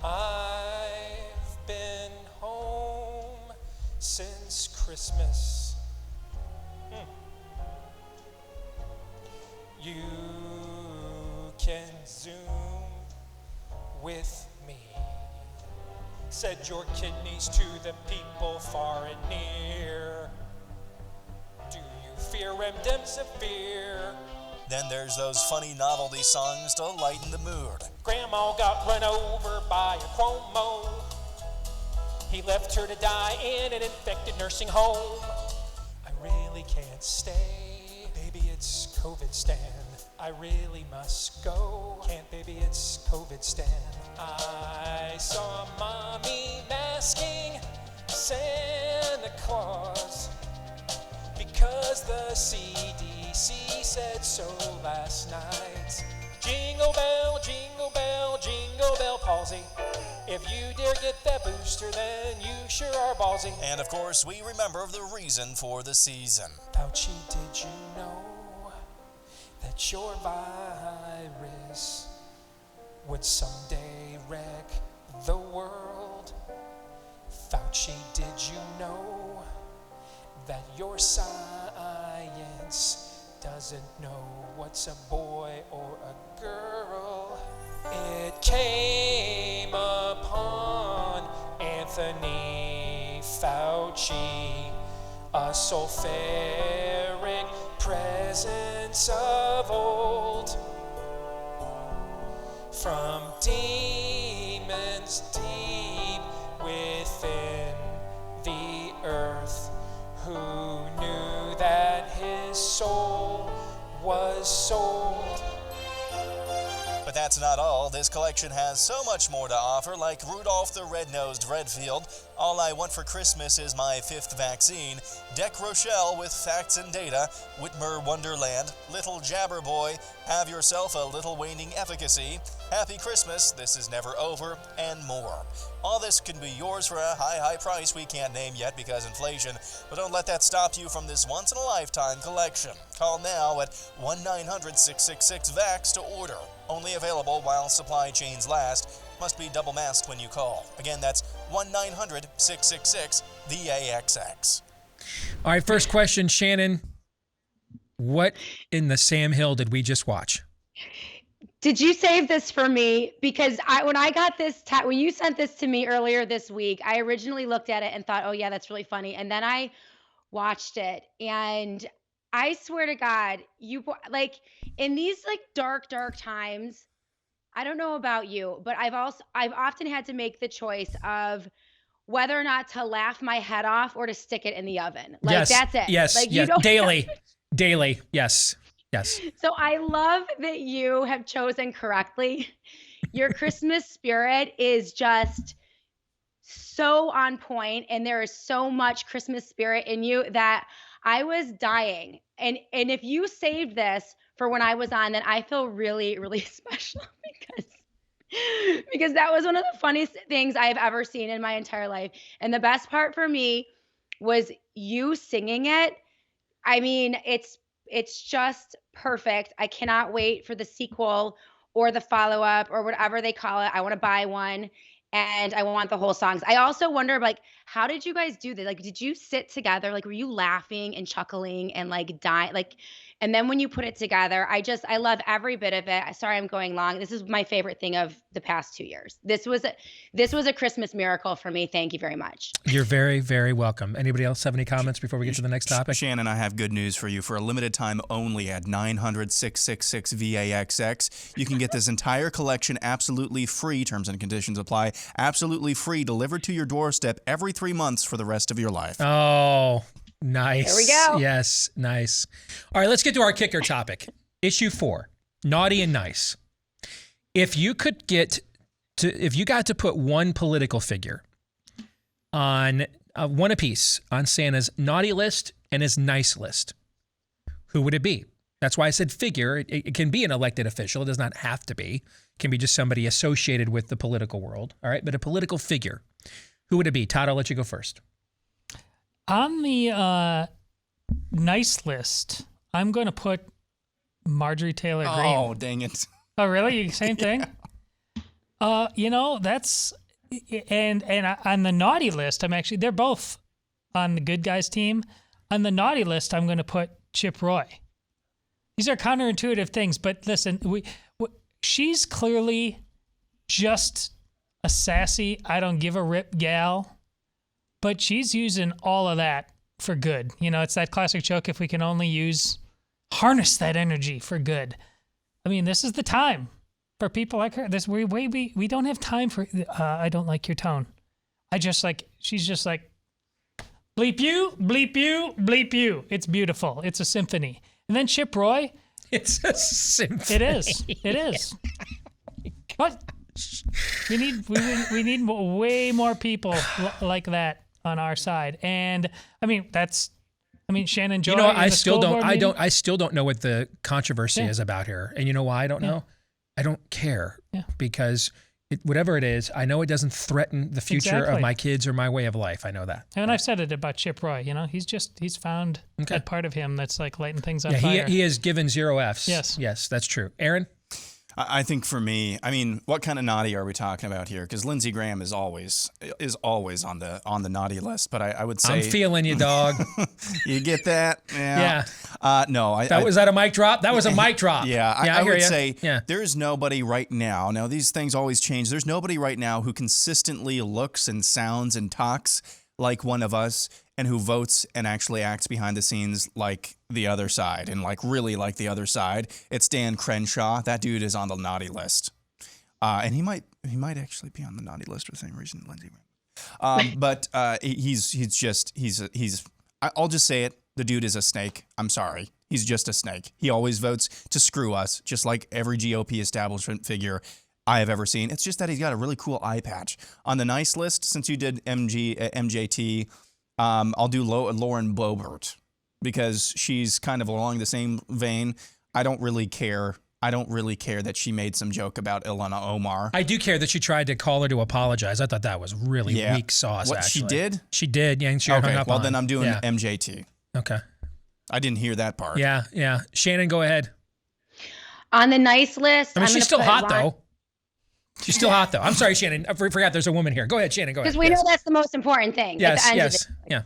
I've been home since Christmas. your kidneys to the people far and near. Do you fear remdesivir? Then there's those funny novelty songs to lighten the mood. Grandma got run over by a chromo. He left her to die in an infected nursing home. I really can't stay. Baby, it's COVID Stan. I really must go. Can't, baby, it's COVID Stan. I saw mommy masking Santa Claus because the CDC said so last night. Jingle bell, jingle bell palsy. If you dare get that booster, then you sure are ballsy. And of course, we remember the reason for the season. Fauci, did you know that your virus would someday wreck the world? Fauci, did you know that your science doesn't know what's a boy or a girl? It came upon Anthony Fauci, a sulfuric presence of old, from demons deep within the earth, who knew that his soul was sold. But that's not all. This collection has so much more to offer, like Rudolph the Red-Nosed Redfield, All I Want for Christmas Is My Fifth Vaccine, Deck Rochelle with Facts and Data, Whitmer Wonderland, Little Jabber Boy, Have Yourself a Little Waning Efficacy, Happy Christmas, This Is Never Over, and more. All this can be yours for a high price we can't name yet because inflation, but don't let that stop you from this once-in-a-lifetime collection. Call now at 1-900-666-VAX to order. Only available while supply chains last. Must be double masked when you call. Again, that's 1-900-666-VAXX. All right, first question, Shannon. What in the Sam Hill did we just watch? Did you save this for me? Because when I got this, when you sent this to me earlier this week, I originally looked at it and thought, oh yeah, that's really funny. And then I watched it, and I swear to God, you like in these like dark times, I don't know about you, but I've often had to make the choice of whether or not to laugh my head off or to stick it in the oven. Like yes, that's it. Yes, like, yes. Daily. Yes. So I love that you have chosen correctly. Your Christmas spirit is just so on point, and there is so much Christmas spirit in you that I was dying. And if you saved this for when I was on, then I feel really, really special because that was one of the funniest things I've ever seen in my entire life. And the best part for me was you singing it. I mean, it's just perfect. I cannot wait for the sequel or the follow-up or whatever they call it. I want to buy one. And I want the whole songs. I also wonder, like, how did you guys do this? Like, did you sit together? Like, were you laughing and chuckling and like dying? Like, and then when you put it together, I love every bit of it. Sorry, I'm going long. This is my favorite thing of the past 2 years. This was a Christmas miracle for me. Thank you very much. You're very, very welcome. Anybody else have any comments before we get to the next topic? Shannon, I have good news for you. For a limited time only at 900-666-VAXX, you can get this entire collection absolutely free. Terms and conditions apply. Absolutely free, delivered to your doorstep every 3 months for the rest of your life. Oh, nice. There we go. Yes, nice. All right, let's get to our kicker topic. Issue 4, naughty and nice. If you got to put one political figure on one apiece on Santa's naughty list and his nice list, who would it be? That's why I said figure. It can be an elected official. It does not have to be. It can be just somebody associated with the political world. All right, but a political figure. Who would it be? Todd, I'll let you go first. On the nice list, I'm going to put Marjorie Taylor Greene. Oh, dang it. Oh, really? Same thing? That's... And on the naughty list, they're both on the good guys team. On the naughty list, I'm going to put Chip Roy. These are counterintuitive things, but listen, she's clearly just a sassy, I don't give a rip gal, but she's using all of that for good. You know, it's that classic joke, if we can only harness that energy for good. I mean, this is the time for people like her. We don't have time for, I don't like your tone. She's just like, bleep you, bleep you, bleep you. It's beautiful. It's a symphony. And then Chip Roy. It's a symphony. It is. It is. But we need way more people like that on our side. And I mean, Shannon Joy. You know, I still don't know what the controversy is about here. And you know why I don't know? I don't care. Yeah. Because whatever it is, I know it doesn't threaten the future of my kids or my way of life. I know that. And I've said it about Chip Roy. You know, he's found that part of him that's like lighting things on fire. He has given 0 Fs. Yes, that's true. Aaron? I think for me, I mean, what kind of naughty are we talking about here? Because Lindsey Graham is always on the naughty list. But I would say I'm feeling you, dog. You get that? Yeah. No. Was that a mic drop? That was a mic drop. Yeah. I would say there's nobody right now. Now, these things always change. There's nobody right now who consistently looks and sounds and talks like one of us, and who votes and actually acts behind the scenes like the other side, and like really like the other side. It's Dan Crenshaw. That dude is on the naughty list, and he might actually be on the naughty list for the same reason Lindsey. But I'll just say it. The dude is a snake. I'm sorry. He's just a snake. He always votes to screw us, just like every GOP establishment figure I have ever seen. It's just that he's got a really cool eye patch. On the nice list, since you did MJT, I'll do Lauren Boebert, because she's kind of along the same vein. I don't really care that she made some joke about Ilana Omar. I do care that she tried to call her to apologize. I thought that was really weak sauce. What, actually. she did? She did. Yeah, and she hung up well, on. then I'm doing MJT. Okay. I didn't hear that part. Yeah. Shannon, go ahead. On the nice list. I mean, she's still hot, though. She's still hot, though. I'm sorry, Shannon. I forgot there's a woman here. Go ahead, Shannon. Go ahead. Because we know that's the most important thing. Yes. Yeah.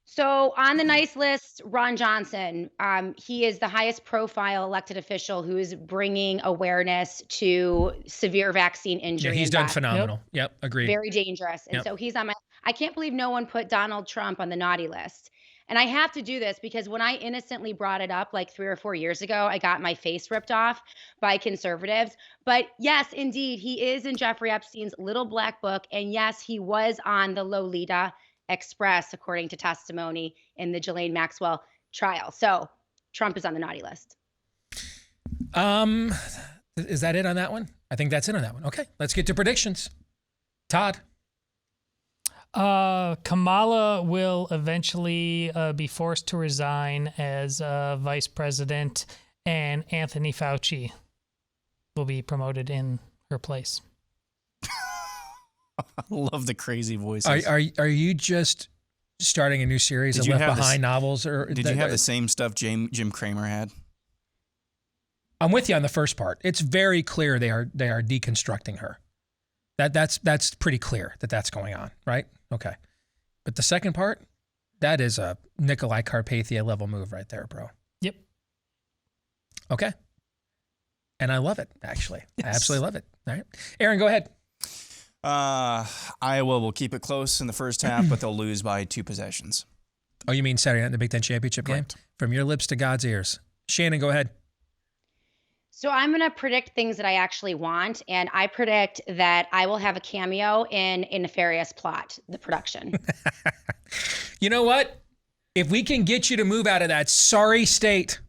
So on the nice list, Ron Johnson. He is the highest profile elected official who is bringing awareness to severe vaccine injury. Yeah, he's done phenomenal. Yep, agreed. Very dangerous. And so he's on my, I can't believe no one put Donald Trump on the naughty list. And I have to do this because when I innocently brought it up like 3 or 4 years ago, I got my face ripped off by conservatives. But yes, indeed, he is in Jeffrey Epstein's little black book. And yes, he was on the Lolita Express, according to testimony in the Ghislaine Maxwell trial. So Trump is on the naughty list. Is that it on that one? I think that's it on that one. Okay, let's get to predictions. Todd. Kamala will eventually be forced to resign as vice president, and Anthony Fauci will be promoted in her place. I love the crazy voices. Are you just starting a new series of Left Behind novels? Or did you have the same stuff Jim Cramer had? I'm with you on the first part. It's very clear they are deconstructing her. That's pretty clear that that's going on, right? Okay. But the second part, that is a Nikolai Carpathia level move right there, bro. Yep. Okay. And I love it, actually. Yes. I absolutely love it. All right. Aaron, go ahead. Iowa will keep it close in the first half, but they'll lose by 2 possessions. Oh, you mean Saturday night in the Big Ten Championship game? From your lips to God's ears. Shannon, go ahead. So I'm going to predict things that I actually want, and I predict that I will have a cameo in A Nefarious Plot, the production. You know what? If we can get you to move out of that sorry state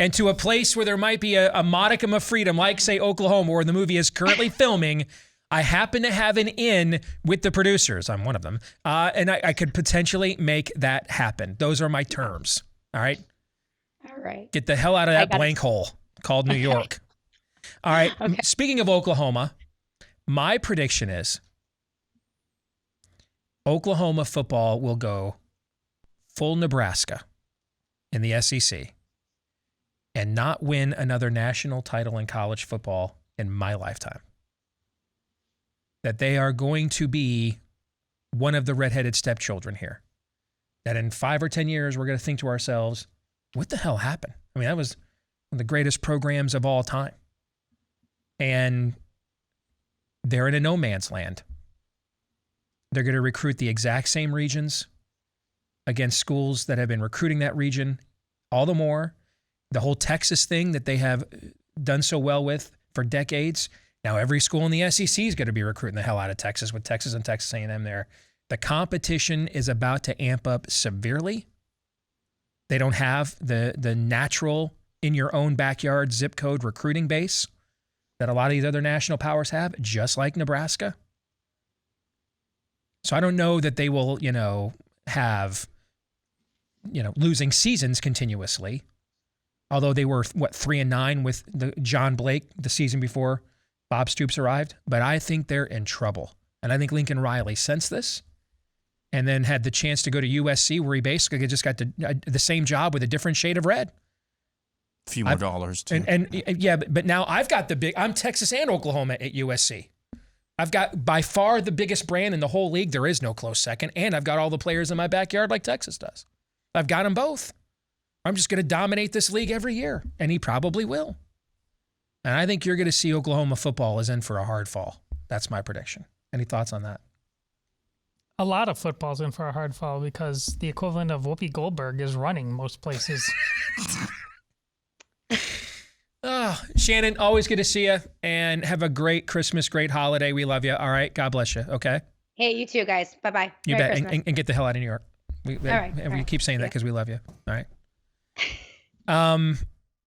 and to a place where there might be a modicum of freedom, like, say, Oklahoma, where the movie is currently filming, I happen to have an in with the producers. I'm one of them. And I could potentially make that happen. Those are my terms. All right? All right. Get the hell out of that blank hole called New York. All right. Okay. Speaking of Oklahoma, my prediction is Oklahoma football will go full Nebraska in the SEC and not win another national title in college football in my lifetime. That they are going to be one of the redheaded stepchildren here. That in 5 or 10 years, we're going to think to ourselves, what the hell happened? I mean, that was one of the greatest programs of all time. And they're in a no man's land. They're going to recruit the exact same regions against schools that have been recruiting that region all the more. The whole Texas thing that they have done so well with for decades. Now every school in the SEC is going to be recruiting the hell out of Texas with Texas and Texas A&M there. The competition is about to amp up severely. They don't have the natural in your own backyard zip code recruiting base that a lot of these other national powers have, just like Nebraska. So I don't know that they will, have, losing seasons continuously. Although they were, 3-9 with the John Blake the season before Bob Stoops arrived. But I think they're in trouble. And I think Lincoln Riley sensed this and then had the chance to go to USC where he basically just got the same job with a different shade of red. A few more dollars, too. But now I've got I'm Texas and Oklahoma at USC. I've got by far the biggest brand in the whole league. There is no close second. And I've got all the players in my backyard like Texas does. I've got them both. I'm just going to dominate this league every year. And he probably will. And I think you're going to see Oklahoma football is in for a hard fall. That's my prediction. Any thoughts on that? A lot of football's in for a hard fall because the equivalent of Whoopi Goldberg is running most places. Oh, Shannon, always good to see you, and have a great Christmas, great holiday. We love you. All right. God bless you. Okay. Hey, you too, guys. Bye-bye. You Merry bet. And get the hell out of New York. We keep saying that because we love you. All right.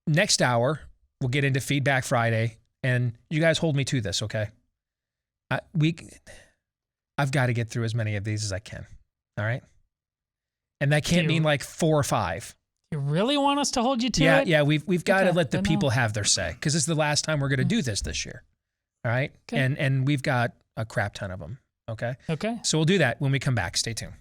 Next hour, we'll get into Feedback Friday, and you guys hold me to this, okay? I've got to get through as many of these as I can. All right. And that can't mean like 4 or 5. You really want us to hold you to it? Yeah. We've got to let the people have their say because this is the last time we're going to do this year. All right. Okay. And we've got a crap ton of them. Okay. Okay. So we'll do that when we come back. Stay tuned.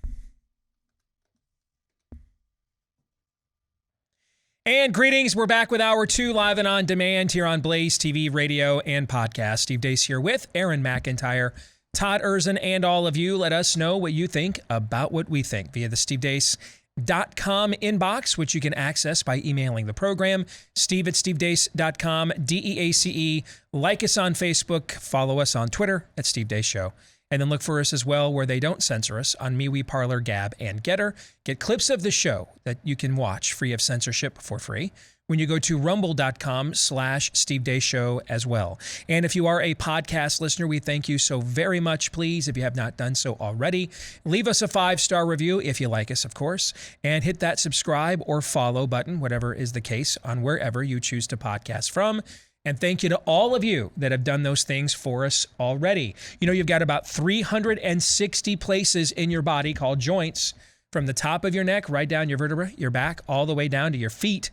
And greetings. We're back with Hour 2 live and on demand here on Blaze TV, radio, and podcast. Steve Deace here with Aaron McIntyre, Todd Erzin, and all of you. Let us know what you think about what we think via the SteveDeace.com inbox, which you can access by emailing the program, steve@stevedeace.com, DEACE. Like us on Facebook, follow us on Twitter at Steve Deace Show. And then look for us as well where they don't censor us on MeWe, Parler, Gab, and Getter. Get clips of the show that you can watch free of censorship for free when you go to rumble.com/Steve Deace Show as well. And if you are a podcast listener, we thank you so very much. Please, if you have not done so already, leave us a 5-star review if you like us, of course, and hit that subscribe or follow button, whatever is the case, on wherever you choose to podcast from. And thank you to all of you that have done those things for us already. You've got about 360 places in your body called joints, from the top of your neck, right down your vertebra, your back, all the way down to your feet,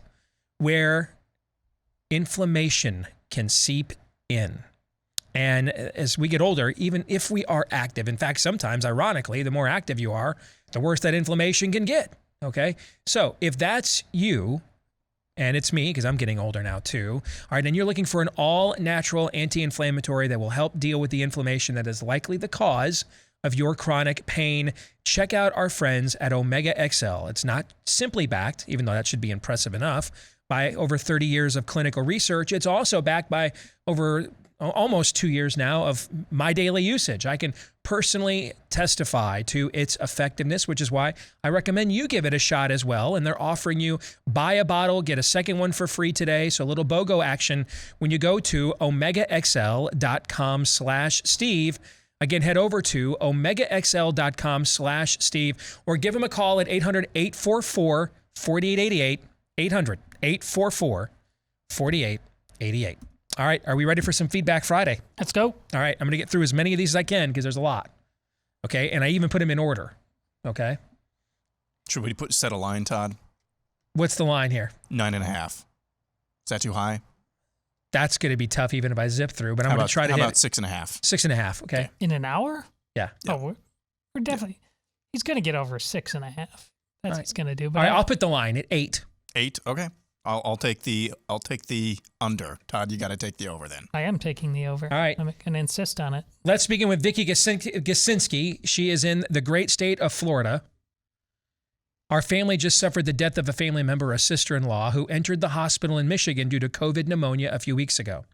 where inflammation can seep in. And as we get older, even if we are active, in fact, sometimes, ironically, the more active you are, the worse that inflammation can get, okay? So if that's you, and it's me because I'm getting older now too, all right, and you're looking for an all-natural anti-inflammatory that will help deal with the inflammation that is likely the cause of your chronic pain, check out our friends at Omega XL. It's not simply backed, even though that should be impressive enough, by over 30 years of clinical research. It's also backed by over almost 2 years now of my daily usage. I can personally testify to its effectiveness, which is why I recommend you give it a shot as well. And they're offering you buy a bottle, get a second one for free today. So a little BOGO action when you go to omegaxl.com/Steve. Again, head over to omegaxl.com/Steve or give them a call at 800-844-4888, 800-844-4888. All right, are we ready for some Feedback Friday? Let's go. All right, I'm going to get through as many of these as I can because there's a lot. Okay, and I even put them in order. Okay. Should we set a line, Todd? What's the line here? 9.5. Is that too high? That's going to be tough even if I zip through, but I'm going to try to hit. How about 6.5? 6.5, okay. In an hour? Yeah. Oh, we're definitely, he's going to get over 6.5. That's what he's going to do. But all right, I'll put the line at 8. 8, okay. I'll take the under. Todd, you got to take the over then. I am taking the over. All right. I'm going to insist on it. Let's begin with Vicky Gasinski. She is in the great state of Florida. Our family just suffered the death of a family member, a sister-in-law, who entered the hospital in Michigan due to COVID pneumonia a few weeks ago.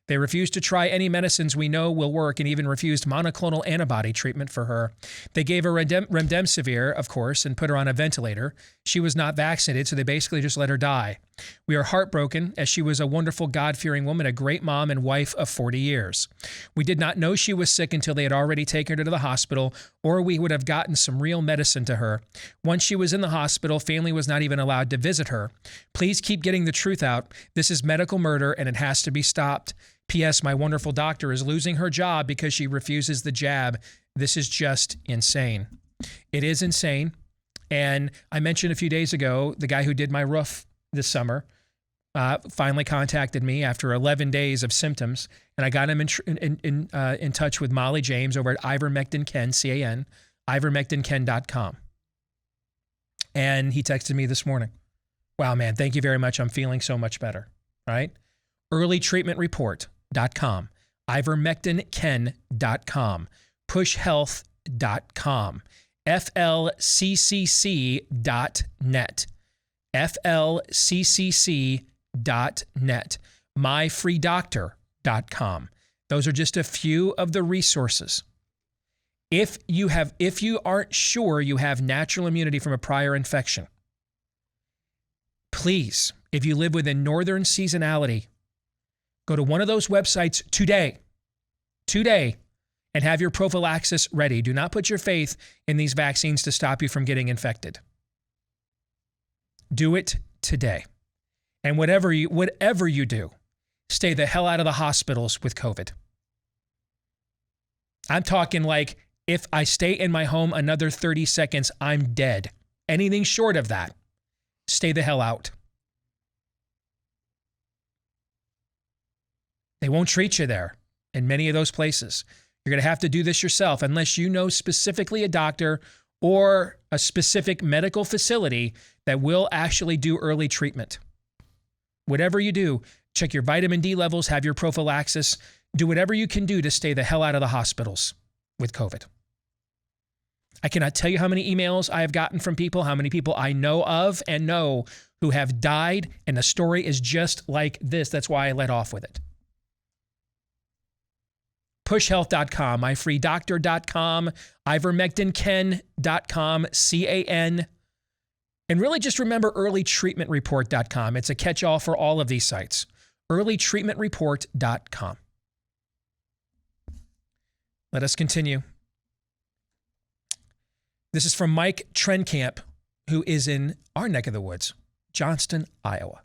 They refused to try any medicines we know will work and even refused monoclonal antibody treatment for her. They gave her remdesivir, of course, and put her on a ventilator. She was not vaccinated, so they basically just let her die. We are heartbroken, as she was a wonderful, God-fearing woman, a great mom and wife of 40 years. We did not know she was sick until they had already taken her to the hospital, or we would have gotten some real medicine to her. Once she was in the hospital, family was not even allowed to visit her. Please keep getting the truth out. This is medical murder, and it has to be stopped. P.S. My wonderful doctor is losing her job because she refuses the jab. This is just insane. It is insane. And I mentioned a few days ago, the guy who did my roof this summer finally contacted me after 11 days of symptoms, and I got him in touch with Molly James over at Ivermectin Ken, C-A-N, ivermectinken.com. And he texted me this morning. Wow, man, thank you very much. I'm feeling so much better, right? earlytreatmentreport.com, ivermectinken.com, pushhealth.com, flccc.net, flccc.net, myfreedoctor.com. Those are just a few of the resources. If you aren't sure you have natural immunity from a prior infection, please, if you live within northern seasonality, go to one of those websites today, and have your prophylaxis ready. Do not put your faith in these vaccines to stop you from getting infected. Do it today. And whatever you do, stay the hell out of the hospitals with COVID. I'm talking like, if I stay in my home another 30 seconds, I'm dead. Anything short of that, stay the hell out. They won't treat you there in many of those places. You're going to have to do this yourself unless you know specifically a doctor or a specific medical facility that will actually do early treatment. Whatever you do, check your vitamin D levels, have your prophylaxis, do whatever you can do to stay the hell out of the hospitals with COVID. I cannot tell you how many emails I have gotten from people, how many people I know of and know who have died, and the story is just like this. That's why I let off with it. Pushhealth.com, myfreedoctor.com, ivermectinken.com, C-A-N. And really just remember earlytreatmentreport.com. It's a catch-all for all of these sites. earlytreatmentreport.com. Let us continue. This is from Mike Trenkamp, who is in our neck of the woods, Johnston, Iowa.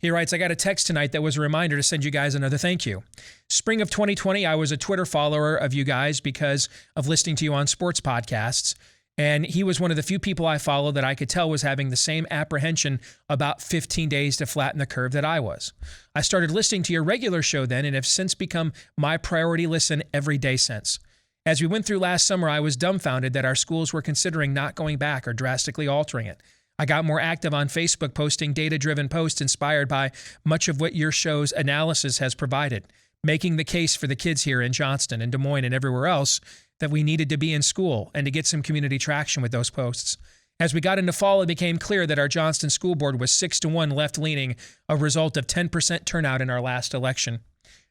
He writes, I got a text tonight that was a reminder to send you guys another thank you. Spring of 2020, I was a Twitter follower of you guys because of listening to you on sports podcasts. And he was one of the few people I followed that I could tell was having the same apprehension about 15 days to flatten the curve that I was. I started listening to your regular show then and have since become my priority listen every day since. As we went through last summer, I was dumbfounded that our schools were considering not going back or drastically altering it. I got more active on Facebook, posting data-driven posts inspired by much of what your show's analysis has provided, making the case for the kids here in Johnston and Des Moines and everywhere else that we needed to be in school and to get some community traction with those posts. As we got into fall, it became clear that our Johnston school board was 6-1 left-leaning, a result of 10% turnout in our last election.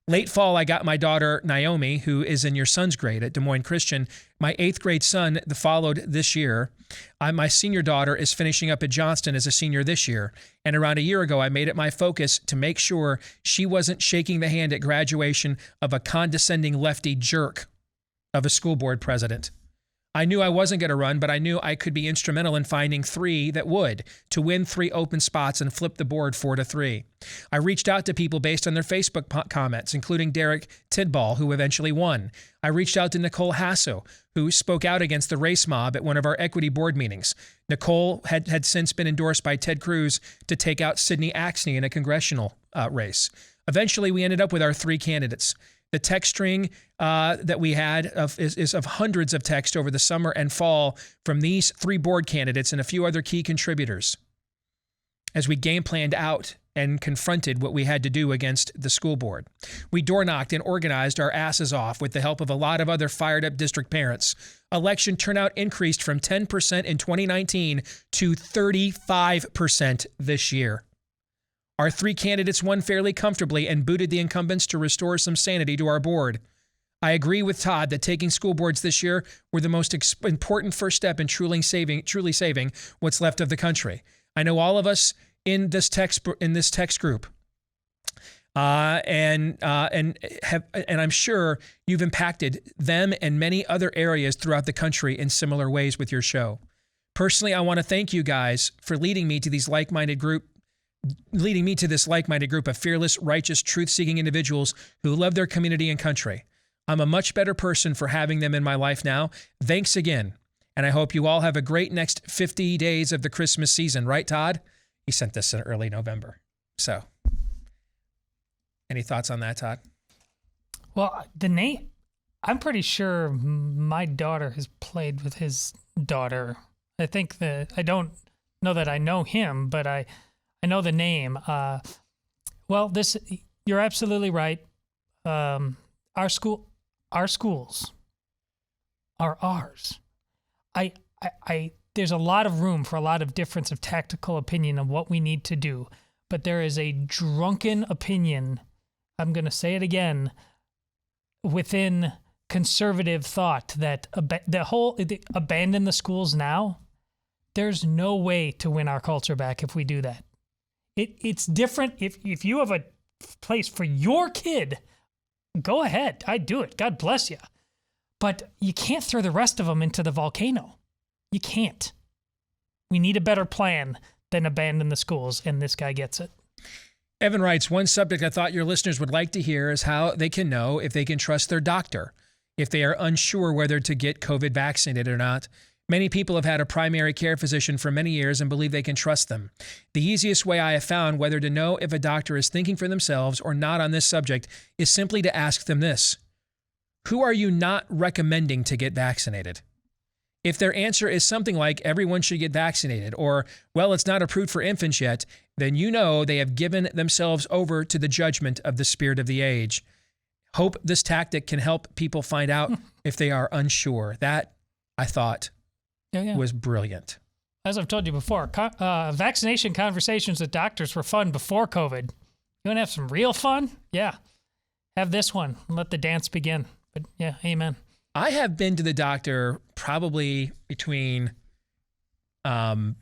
Late fall, I got my daughter, Naomi, who is in your son's grade at Des Moines Christian, my 8th grade son followed this year. My senior daughter is finishing up at Johnston as a senior this year. And around a year ago, I made it my focus to make sure she wasn't shaking the hand at graduation of a condescending lefty jerk of a school board president. I knew I wasn't going to run, but I knew I could be instrumental in finding 3 that would, to win 3 open spots and flip the board 4-3. I reached out to people based on their Facebook comments, including Derek Tidball, who eventually won. I reached out to Nicole Hasso, who spoke out against the race mob at one of our equity board meetings. Nicole had since been endorsed by Ted Cruz to take out Sidney Axney in a congressional race. Eventually, we ended up with our 3 candidates. The text string that we had is of hundreds of text over the summer and fall from these 3 board candidates and a few other key contributors as we game planned out and confronted what we had to do against the school board. We door knocked and organized our asses off with the help of a lot of other fired up district parents. Election turnout increased from 10% in 2019 to 35% this year. Our 3 candidates won fairly comfortably and booted the incumbents to restore some sanity to our board. I agree with Todd that taking school boards this year were the most important first step in truly saving what's left of the country. I know all of us in this text group, and I'm sure you've impacted them and many other areas throughout the country in similar ways with your show. Personally, I want to thank you guys for leading me to this like-minded group of fearless, righteous, truth-seeking individuals who love their community and country. I'm a much better person for having them in my life now. Thanks again. And I hope you all have a great next 50 days of the Christmas season. Right, Todd? He sent this in early November. So, any thoughts on that, Todd? Well, the name, I'm pretty sure my daughter has played with his daughter. I think I don't know that I know him, but I know the name. Well, you're absolutely right. Our schools are ours. There's a lot of room for a lot of difference of tactical opinion of what we need to do, but there is a drunken opinion, I'm going to say it again, within conservative thought that abandon the schools now. There's no way to win our culture back if we do that. It's different. If you have a place for your kid, go ahead. I'd do it. God bless you. But you can't throw the rest of them into the volcano. You can't. We need a better plan than abandon the schools, and this guy gets it. Evan writes, one subject I thought your listeners would like to hear is how they can know if they can trust their doctor, if they are unsure whether to get COVID vaccinated or not. Many people have had a primary care physician for many years and believe they can trust them. The easiest way I have found whether to know if a doctor is thinking for themselves or not on this subject is simply to ask them this: who are you not recommending to get vaccinated? If their answer is something like everyone should get vaccinated, or, well, it's not approved for infants yet, then you know they have given themselves over to the judgment of the spirit of the age. Hope this tactic can help people find out if they are unsure. That, I thought, was brilliant. As I've told you before, vaccination conversations with doctors were fun before COVID. You want to have some real fun? Yeah. Have this one and let the dance begin. But yeah, amen. I have been to the doctor probably between the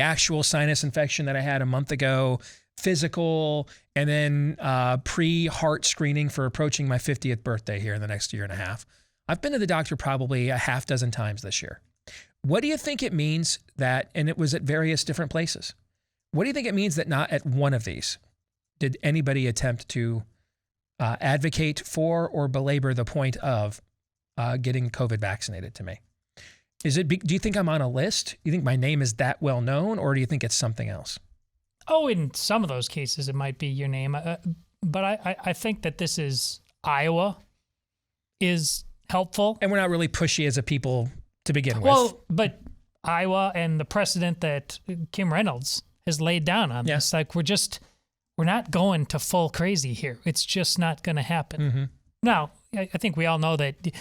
actual sinus infection that I had a month ago, physical, and then pre-heart screening for approaching my 50th birthday here in the next year and a half. I've been to the doctor probably a half dozen times this year. What do you think it means that, and it was at various different places, what do you think it means that not at one of these did anybody attempt to advocate for or belabor the point of getting COVID vaccinated to me? Do you think I'm on a list? Do you think my name is that well known, or do you think it's something else? Oh, in some of those cases, it might be your name. But I think that this is Iowa is helpful. And we're not really pushy as a people to begin with. Well, but Iowa and the precedent that Kim Reynolds has laid down on this, like we're not going to full crazy here. It's just not going to happen. Mm-hmm. Now, I think we all know that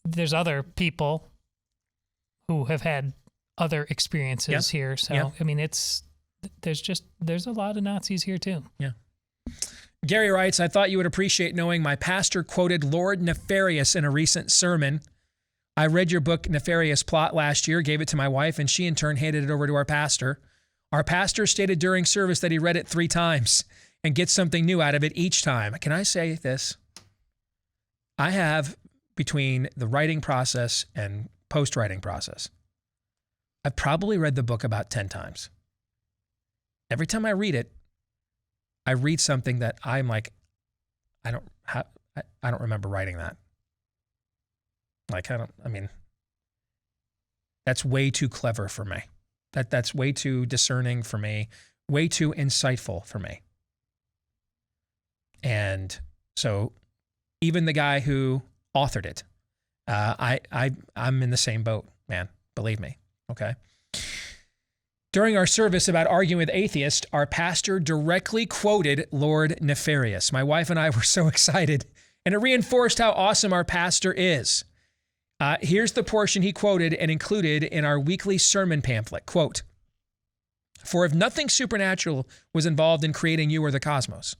there's other people who have had other experiences here. So, I mean, there's a lot of Nazis here too. Yeah. Gary writes, I thought you would appreciate knowing my pastor quoted Lord Nefarious in a recent sermon. I read your book, Nefarious Plot, last year, gave it to my wife, and she in turn handed it over to our pastor. Our pastor stated during service that he read it 3 times and gets something new out of it each time. Can I say this? I have, between the writing process and post-writing process, I've probably read the book about 10 times. Every time I read it, I read something that I'm like, I don't remember writing that. Like, that's way too clever for me. That's way too discerning for me, way too insightful for me. And so even the guy who authored it, I'm in the same boat, man. Believe me. Okay. During our service about arguing with atheists, our pastor directly quoted Lord Nefarious. My wife and I were so excited, and it reinforced how awesome our pastor is. Here's the portion he quoted and included in our weekly sermon pamphlet. Quote, For if nothing supernatural was involved in creating you or the cosmos,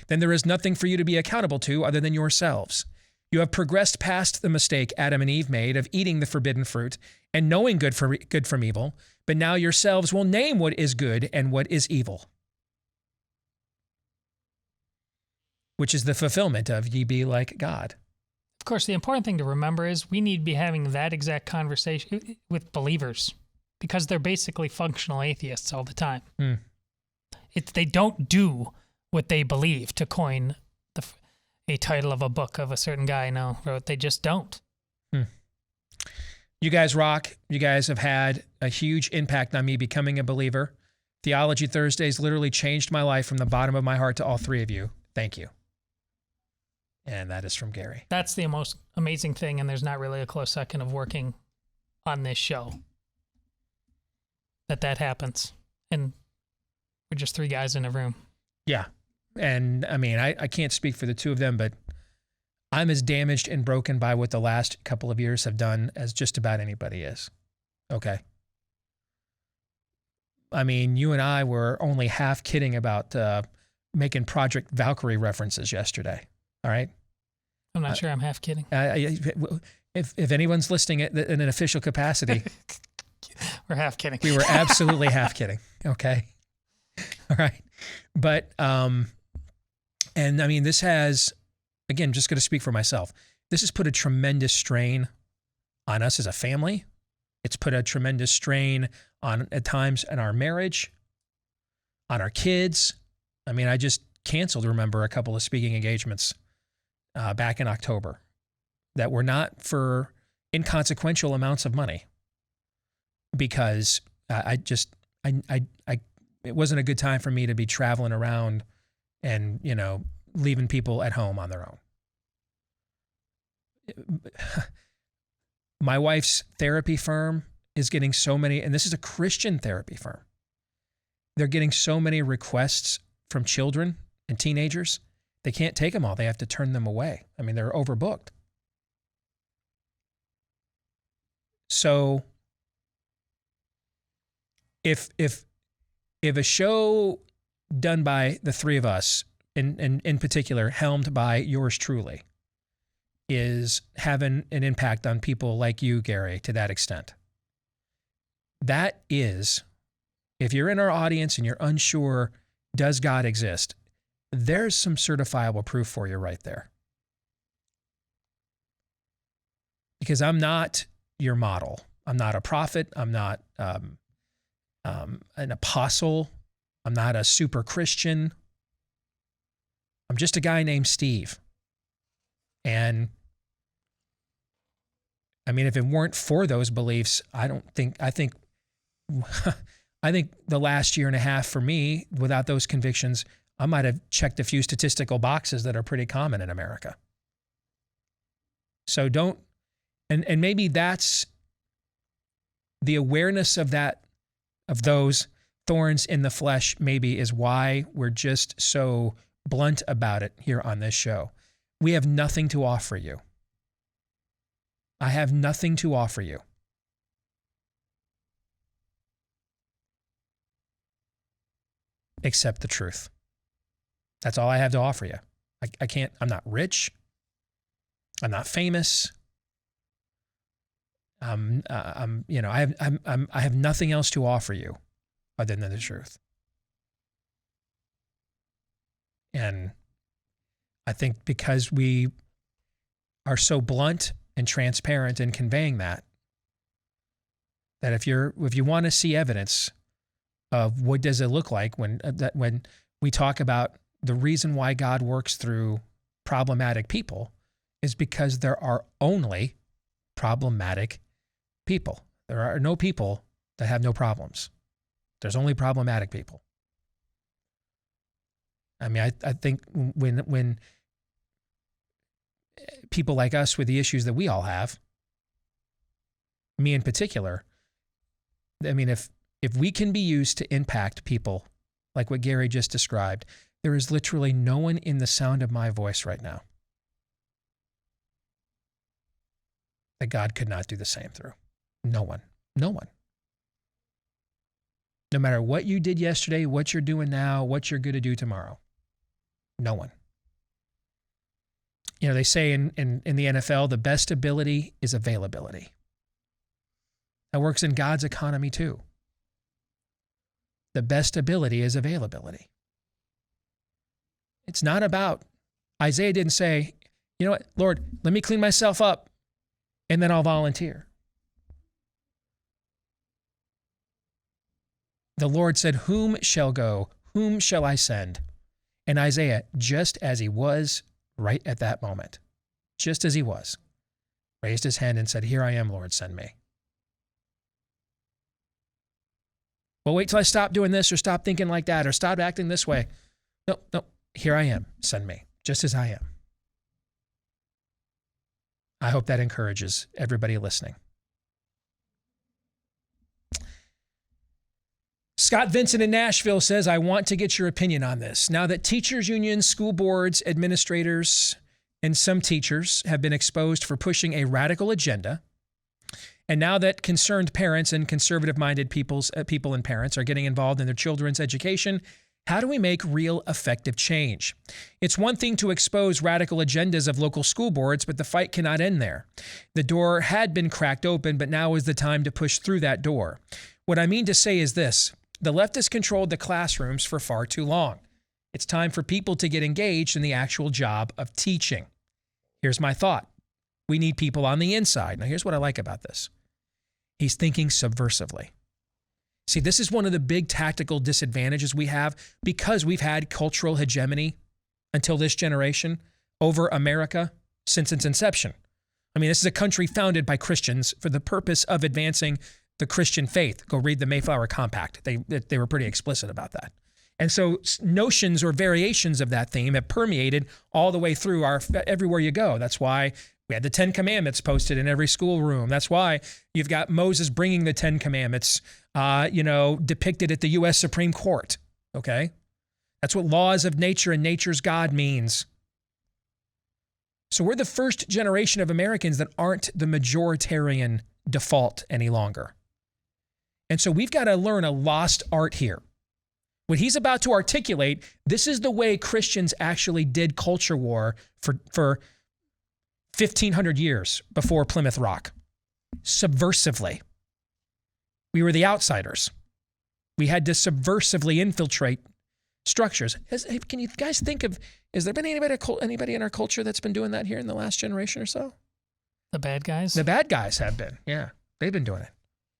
then there is nothing for you to be accountable to other than yourselves. You have progressed past the mistake Adam and Eve made of eating the forbidden fruit and knowing good from evil, but now yourselves will name what is good and what is evil, which is the fulfillment of ye be like God. Of course, the important thing to remember is we need to be having that exact conversation with believers because they're basically functional atheists all the time. They don't do what they believe, to coin a title of a book of a certain guy I know wrote. They just don't. You guys rock. You guys have had a huge impact on me becoming a believer. Theology Thursdays literally changed my life from the bottom of my heart to all three of you. Thank you. And that is from Gary. That's the most amazing thing, and there's not really a close second of working on this show that happens. And we're just three guys in a room. Yeah. And I mean, I can't speak for the two of them, but I'm as damaged and broken by what the last couple of years have done as just about anybody is. Okay. I mean, you and I were only half kidding about making Project Valkyrie references yesterday. All right. I'm not sure I'm half kidding. If anyone's listening in an official capacity, we're half kidding. We were absolutely half kidding. Okay. All right. But, and I mean, this has, again, just going to speak for myself. This has put a tremendous strain on us as a family. It's put a tremendous strain on, at times, in our marriage, on our kids. I mean, I just canceled, remember, a couple of speaking engagements back in October that were not for inconsequential amounts of money because it wasn't a good time for me to be traveling around and, you know, leaving people at home on their own. My wife's therapy firm is getting so many, and this is a Christian therapy firm. They're getting so many requests from children and teenagers. They can't take them all. They have to turn them away. I mean, they're overbooked. So if a show done by the three of us, in particular, helmed by yours truly, is having an impact on people like you, Gary, to that extent, that is, if you're in our audience and you're unsure, does God exist? There's some certifiable proof for you right there. Because I'm not your model. I'm not a prophet. I'm not an apostle. I'm not a super Christian. I'm just a guy named Steve. And I mean, if it weren't for those beliefs, I think the last year and a half for me, without those convictions, I might have checked a few statistical boxes that are pretty common in America. So don't, and maybe that's the awareness of that, of those thorns in the flesh, maybe is why we're just so blunt about it here on this show. We have nothing to offer you. I have nothing to offer you. Except the truth. That's all I have to offer you. I can't, I'm not rich. I'm not famous. I have nothing else to offer you other than the truth. And I think because we are so blunt and transparent in conveying that if you want to see evidence of what does it look like when we talk about the reason why God works through problematic people is because there are only problematic people. There are no people that have no problems. There's only problematic people. I mean, I think when people like us with the issues that we all have, me in particular, I mean, if we can be used to impact people like what Gary just described, there is literally no one in the sound of my voice right now that God could not do the same through. No one. No one. No matter what you did yesterday, what you're doing now, what you're going to do tomorrow. No one. You know, they say in the NFL, the best ability is availability. That works in God's economy too. The best ability is availability. It's not about, Isaiah didn't say, you know what, Lord, let me clean myself up and then I'll volunteer. The Lord said, whom shall go? Whom shall I send? And Isaiah, just as he was right at that moment, just as he was, raised his hand and said, here I am, Lord, send me. Well, wait till I stop doing this or stop thinking like that or stop acting this way. No, here I am, send me, just as I am. I hope that encourages everybody listening. Scott Vincent in Nashville says, I want to get your opinion on this. Now that teachers unions, school boards, administrators, and some teachers have been exposed for pushing a radical agenda, and now that concerned parents and conservative-minded people and parents are getting involved in their children's education, how do we make real effective change? It's one thing to expose radical agendas of local school boards, but the fight cannot end there. The door had been cracked open, but now is the time to push through that door. What I mean to say is this. The left has controlled the classrooms for far too long. It's time for people to get engaged in the actual job of teaching. Here's my thought. We need people on the inside. Now, here's what I like about this. He's thinking subversively. See, this is one of the big tactical disadvantages we have because we've had cultural hegemony until this generation over America since its inception. I mean, this is a country founded by Christians for the purpose of advancing the Christian faith. Go read the Mayflower Compact. They were pretty explicit about that. And so notions or variations of that theme have permeated all the way through everywhere you go. That's why we had the 10 Commandments posted in every schoolroom. That's why you've got Moses bringing the 10 Commandments, depicted at the U.S. Supreme Court. Okay? That's what laws of nature and nature's God means. So we're the first generation of Americans that aren't the majoritarian default any longer. And so we've got to learn a lost art here. What he's about to articulate, this is the way Christians actually did culture war for 1,500 years before Plymouth Rock. Subversively. We were the outsiders. We had to subversively infiltrate structures. Can you guys think of, has there been anybody in our culture that's been doing that here in the last generation or so? The bad guys? The bad guys have been, yeah. They've been doing it.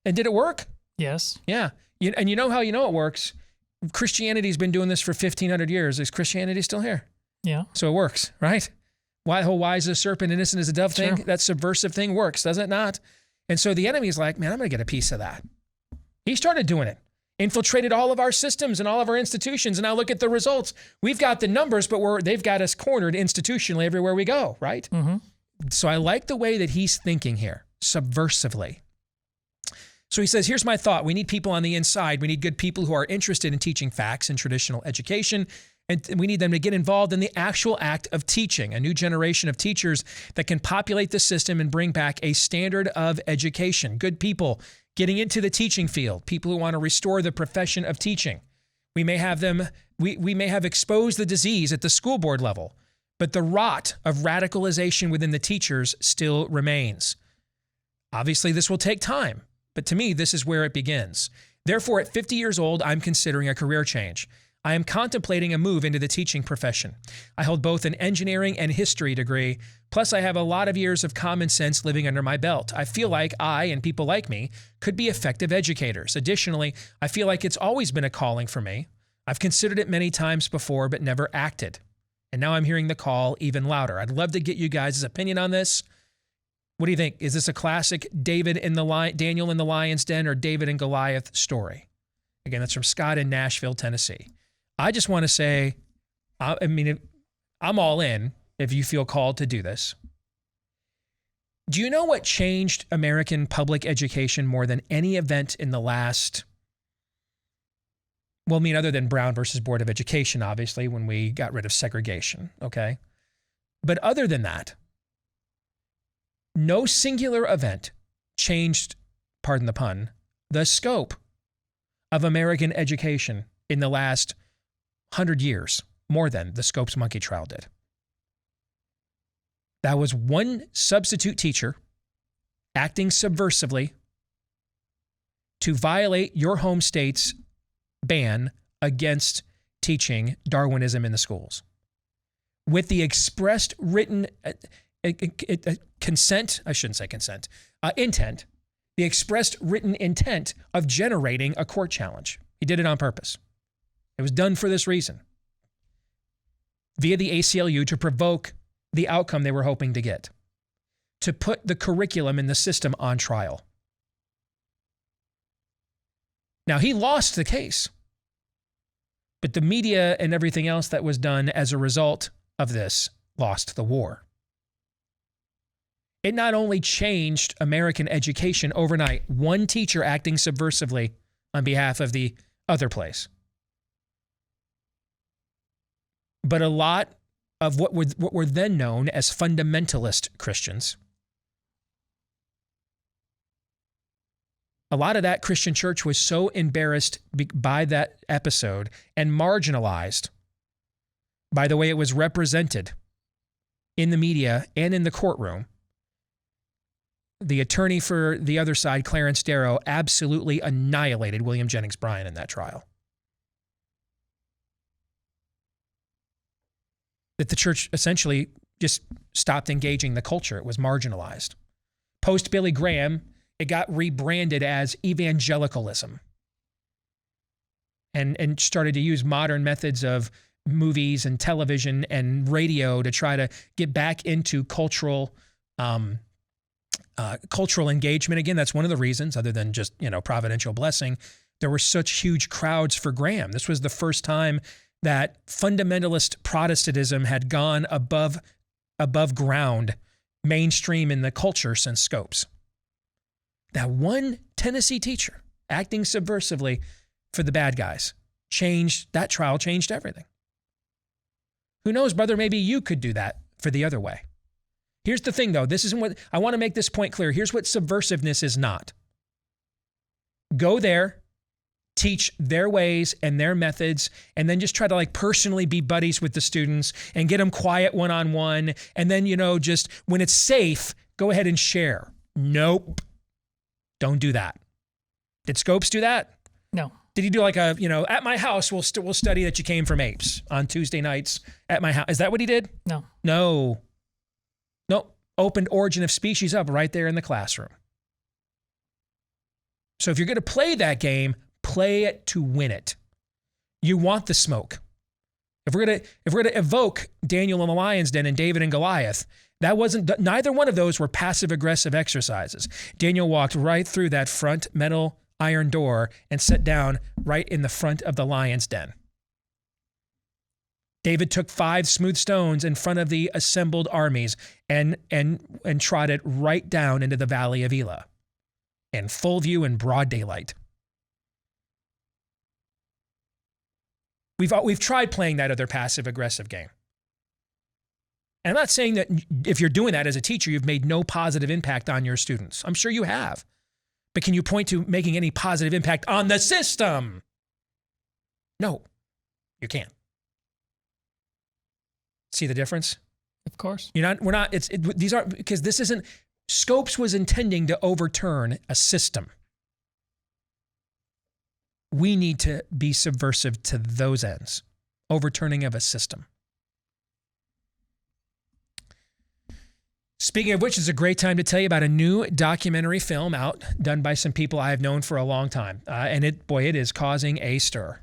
And did it work? Yes. Yeah. And you know how you know it works? Christianity's been doing this for 1,500 years. Is Christianity still here? Yeah. So it works, right? Wise as a serpent, innocent as a dove thing, that subversive thing works, does it not? And so the enemy's like, man, I'm going to get a piece of that. He started doing it. Infiltrated all of our systems and all of our institutions. And now look at the results. We've got the numbers, but they've got us cornered institutionally everywhere we go, right? Mm-hmm. So I like the way that he's thinking here, subversively. So he says, here's my thought. We need people on the inside. We need good people who are interested in teaching facts and traditional education. And we need them to get involved in the actual act of teaching, a new generation of teachers that can populate the system and bring back a standard of education. Good people getting into the teaching field, people who want to restore the profession of teaching. We may have exposed the disease at the school board level, but the rot of radicalization within the teachers still remains. Obviously, this will take time, but to me, this is where it begins. Therefore, at 50 years old, I'm considering a career change. I am contemplating a move into the teaching profession. I hold both an engineering and history degree, plus I have a lot of years of common sense living under my belt. I feel like I, and people like me, could be effective educators. Additionally, I feel like it's always been a calling for me. I've considered it many times before, but never acted. And now I'm hearing the call even louder. I'd love to get you guys' opinion on this. What do you think? Is this a classic Daniel in the Lion's Den or David and Goliath story? Again, that's from Scott in Nashville, Tennessee. I just want to say, I'm all in if you feel called to do this. Do you know what changed American public education more than any event in the last, other than Brown versus Board of Education, obviously, when we got rid of segregation, okay? But other than that, no singular event changed, pardon the pun, the scope of American education in the last 100 years, more than the Scopes monkey trial did. That was one substitute teacher acting subversively to violate your home state's ban against teaching Darwinism in the schools. With the expressed written consent, I shouldn't say consent, intent, the expressed written intent of generating a court challenge. He did it on purpose. It was done for this reason, via the ACLU, to provoke the outcome they were hoping to get, to put the curriculum in the system on trial. Now, he lost the case, but the media and everything else that was done as a result of this lost the war. It not only changed American education overnight, one teacher acting subversively on behalf of the other place, but a lot of what were then known as fundamentalist Christians, a lot of that Christian church was so embarrassed by that episode and marginalized by the way it was represented in the media and in the courtroom. The attorney for the other side, Clarence Darrow, absolutely annihilated William Jennings Bryan in that trial. That the church essentially just stopped engaging the culture. It was marginalized. Post Billy Graham, it got rebranded as evangelicalism and started to use modern methods of movies and television and radio to try to get back into cultural engagement. Again, that's one of the reasons, other than just, providential blessing, there were such huge crowds for Graham. This was the first time that fundamentalist Protestantism had gone above ground, mainstream in the culture since Scopes. That one Tennessee teacher acting subversively for the bad guys that trial changed everything. Who knows, brother, maybe you could do that for the other way. Here's the thing, though. This isn't what I want to make this point clear. Here's what subversiveness is not. Go there, teach their ways and their methods, and then just try to personally be buddies with the students and get them quiet one-on-one. And then, just when it's safe, go ahead and share. Nope. Don't do that. Did Scopes do that? No. Did he do at my house, we'll study that you came from apes on Tuesday nights at my house? Is that what he did? No. No. Opened Origin of Species up right there in the classroom. So if you're going to play that game, play it to win it. You want the smoke. If we're going to evoke Daniel in the lion's den and David and Goliath, neither one of those were passive aggressive exercises. Daniel walked right through that front metal iron door and sat down right in the front of the lion's den. David took 5 smooth stones in front of the assembled armies and trotted right down into the valley of Elah in full view in broad daylight. We've tried playing that other passive-aggressive game. And I'm not saying that if you're doing that as a teacher, you've made no positive impact on your students. I'm sure you have. But can you point to making any positive impact on the system? No, you can't. See the difference? Of course. These aren't, because this isn't, Scopes was intending to overturn a system. We need to be subversive to those ends, overturning of a system. Speaking of which, it's a great time to tell you about a new documentary film out, done by some people I have known for a long time. And it is causing a stir.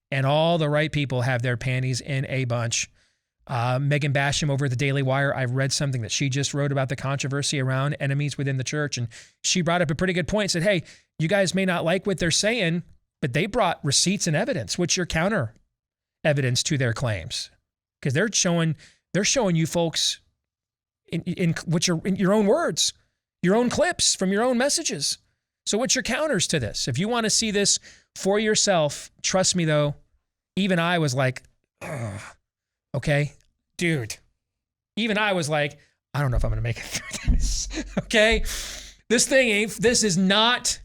And all the right people have their panties in a bunch. Megan Basham over at the Daily Wire, I read something that she just wrote about the controversy around enemies within the church. And she brought up a pretty good point, said, hey, you guys may not like what they're saying, but they brought receipts and evidence. What's your counter evidence to their claims? Because they're showing you folks in your own words, your own clips from your own messages. So what's your counters to this? If you want to see this for yourself, trust me though, even I was like, ugh, okay, dude. Even I was like, I don't know if I'm going to make it through this. Okay? This is not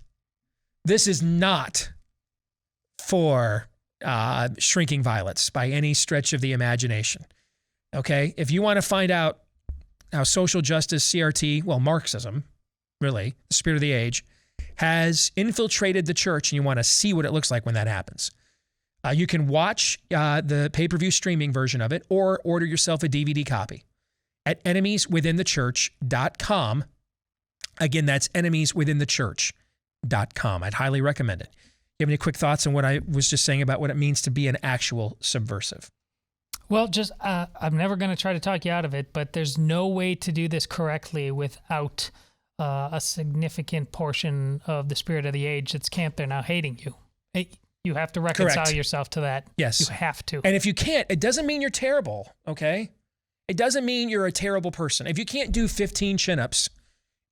for shrinking violets by any stretch of the imagination. Okay? If you want to find out how social justice, CRT, well, Marxism, really, the spirit of the age, has infiltrated the church, and you want to see what it looks like when that happens, you can watch the pay-per-view streaming version of it or order yourself a DVD copy at enemieswithinthechurch.com. Again, that's enemieswithinthechurch.com. I'd highly recommend it. You have any quick thoughts on what I was just saying about what it means to be an actual subversive? Well, just I'm never going to try to talk you out of it, but there's no way to do this correctly without a significant portion of the spirit of the age that's camped there now hating you. You have to reconcile yourself to that. Yes. You have to. And if you can't, it doesn't mean you're terrible, okay? It doesn't mean you're a terrible person. If you can't do 15 chin-ups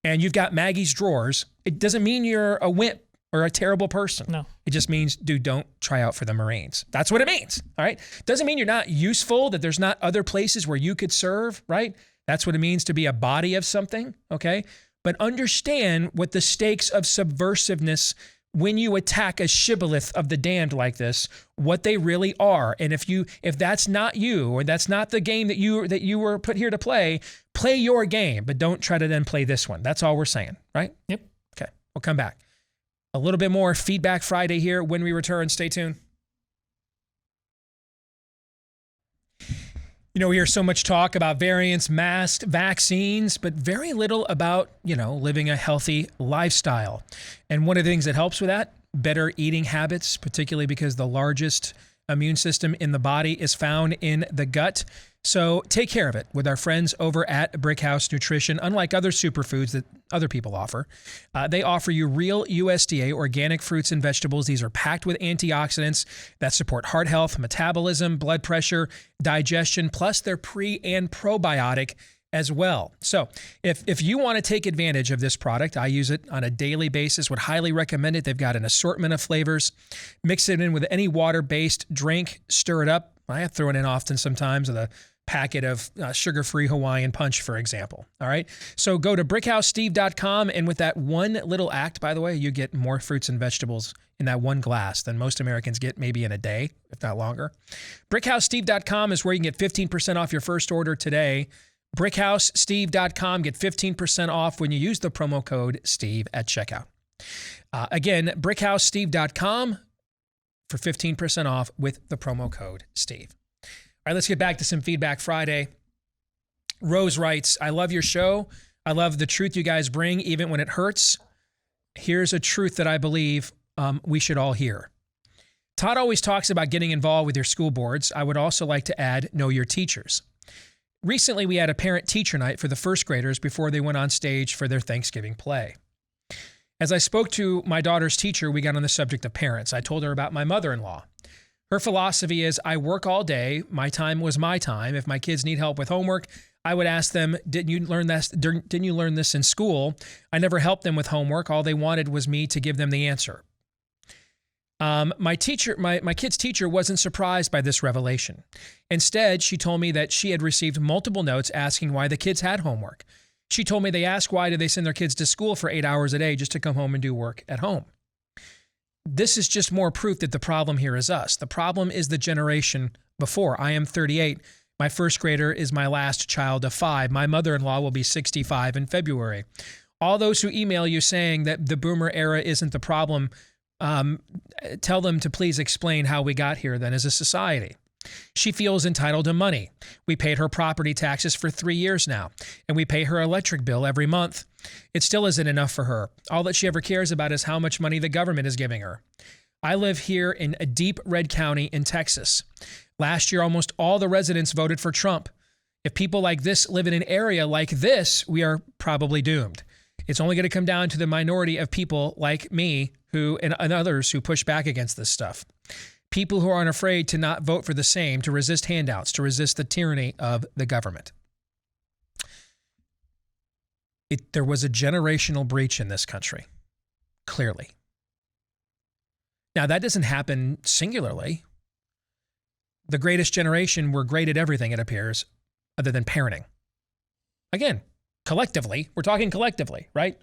and you've got Maggie's drawers, it doesn't mean you're a wimp or a terrible person. No. It just means, dude, don't try out for the Marines. That's what it means, all right? Doesn't mean you're not useful, that there's not other places where you could serve, right? That's what it means to be a body of something, okay? But understand what the stakes of subversiveness when you attack a shibboleth of the damned like this, what they really are. And if that's not you, or that's not the game that you were put here to play your game, but don't try to then play this one. That's all we're saying, right? Yep. Okay, we'll come back. A little bit more Feedback Friday here when we return. Stay tuned. You know, we hear so much talk about variants, masks, vaccines, but very little about, living a healthy lifestyle. And one of the things that helps with that, better eating habits, particularly because the largest immune system in the body is found in the gut. So take care of it with our friends over at Brickhouse Nutrition. Unlike other superfoods that other people offer, they offer you real USDA organic fruits and vegetables. These are packed with antioxidants that support heart health, metabolism, blood pressure, digestion, plus they're pre and probiotic as well. So if you want to take advantage of this product, I use it on a daily basis, would highly recommend it. They've got an assortment of flavors. Mix it in with any water-based drink, stir it up. I throw it in often sometimes with a packet of sugar-free Hawaiian Punch, for example. All right. So go to BrickhouseSteve.com, and with that one little act, by the way, you get more fruits and vegetables in that one glass than most Americans get maybe in a day, if not longer. BrickhouseSteve.com is where you can get 15% off your first order today. BrickhouseSteve.com. Get 15% off when you use the promo code Steve at checkout. Again, BrickhouseSteve.com for 15% off with the promo code Steve. All right, let's get back to some Feedback Friday. Rose writes, I love your show. I love the truth you guys bring, even when it hurts. Here's a truth that I believe we should all hear. Todd always talks about getting involved with your school boards. I would also like to add, know your teachers. Recently, we had a parent-teacher night for the first graders before they went on stage for their Thanksgiving play. As I spoke to my daughter's teacher, we got on the subject of parents. I told her about my mother-in-law. Her philosophy is, I work all day. My time was my time. If my kids need help with homework, I would ask them, didn't you learn this in school? I never helped them with homework. All they wanted was me to give them the answer. My kid's teacher wasn't surprised by this revelation. Instead, she told me that she had received multiple notes asking why the kids had homework. She told me they asked why did they send their kids to school for 8 hours a day just to come home and do work at home. This is just more proof that the problem here is us. The problem is the generation before. I am 38. My first grader is my last child of 5. My mother-in-law will be 65 in February. All those who email you saying that the boomer era isn't the problem, tell them to please explain how we got here then as a society. She feels entitled to money. We paid her property taxes for 3 years now, and we pay her electric bill every month. It still isn't enough for her. All that she ever cares about is how much money the government is giving her. I live here in a deep red county in Texas. Last year, almost all the residents voted for Trump. If people like this live in an area like this, we are probably doomed. It's only going to come down to the minority of people like me and others who push back against this stuff. People who aren't afraid to not vote for the same, to resist handouts, to resist the tyranny of the government. There was a generational breach in this country, clearly. Now, that doesn't happen singularly. The greatest generation were great at everything, it appears, other than parenting. Again, collectively, we're talking collectively, right?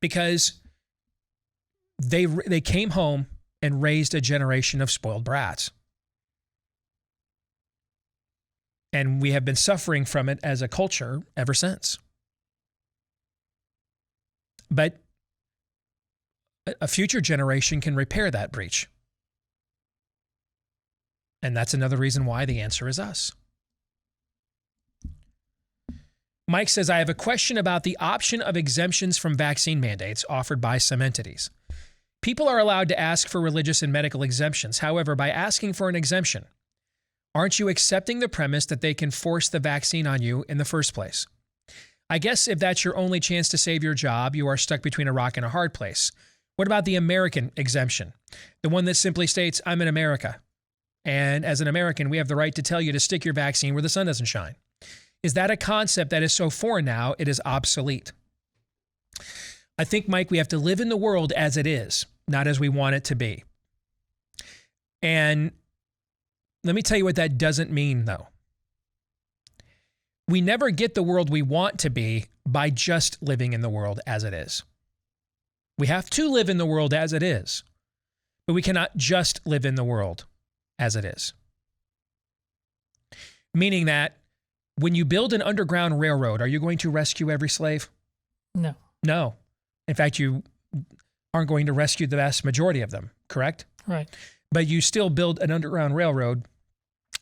Because they came home and raised a generation of spoiled brats. And we have been suffering from it as a culture ever since. But a future generation can repair that breach. And that's another reason why the answer is us. Mike says, I have a question about the option of exemptions from vaccine mandates offered by some entities. People are allowed to ask for religious and medical exemptions. However, by asking for an exemption, aren't you accepting the premise that they can force the vaccine on you in the first place? I guess if that's your only chance to save your job, you are stuck between a rock and a hard place. What about the American exemption? The one that simply states, I'm in America. And as an American, we have the right to tell you to stick your vaccine where the sun doesn't shine. Is that a concept that is so foreign now, it is obsolete? I think, Mike, we have to live in the world as it is, not as we want it to be. And let me tell you what that doesn't mean, though. We never get the world we want to be by just living in the world as it is. We have to live in the world as it is, but we cannot just live in the world as it is. Meaning that when you build an underground railroad, are you going to rescue every slave? No. No. In fact, you aren't going to rescue the vast majority of them, correct? Right. But you still build an underground railroad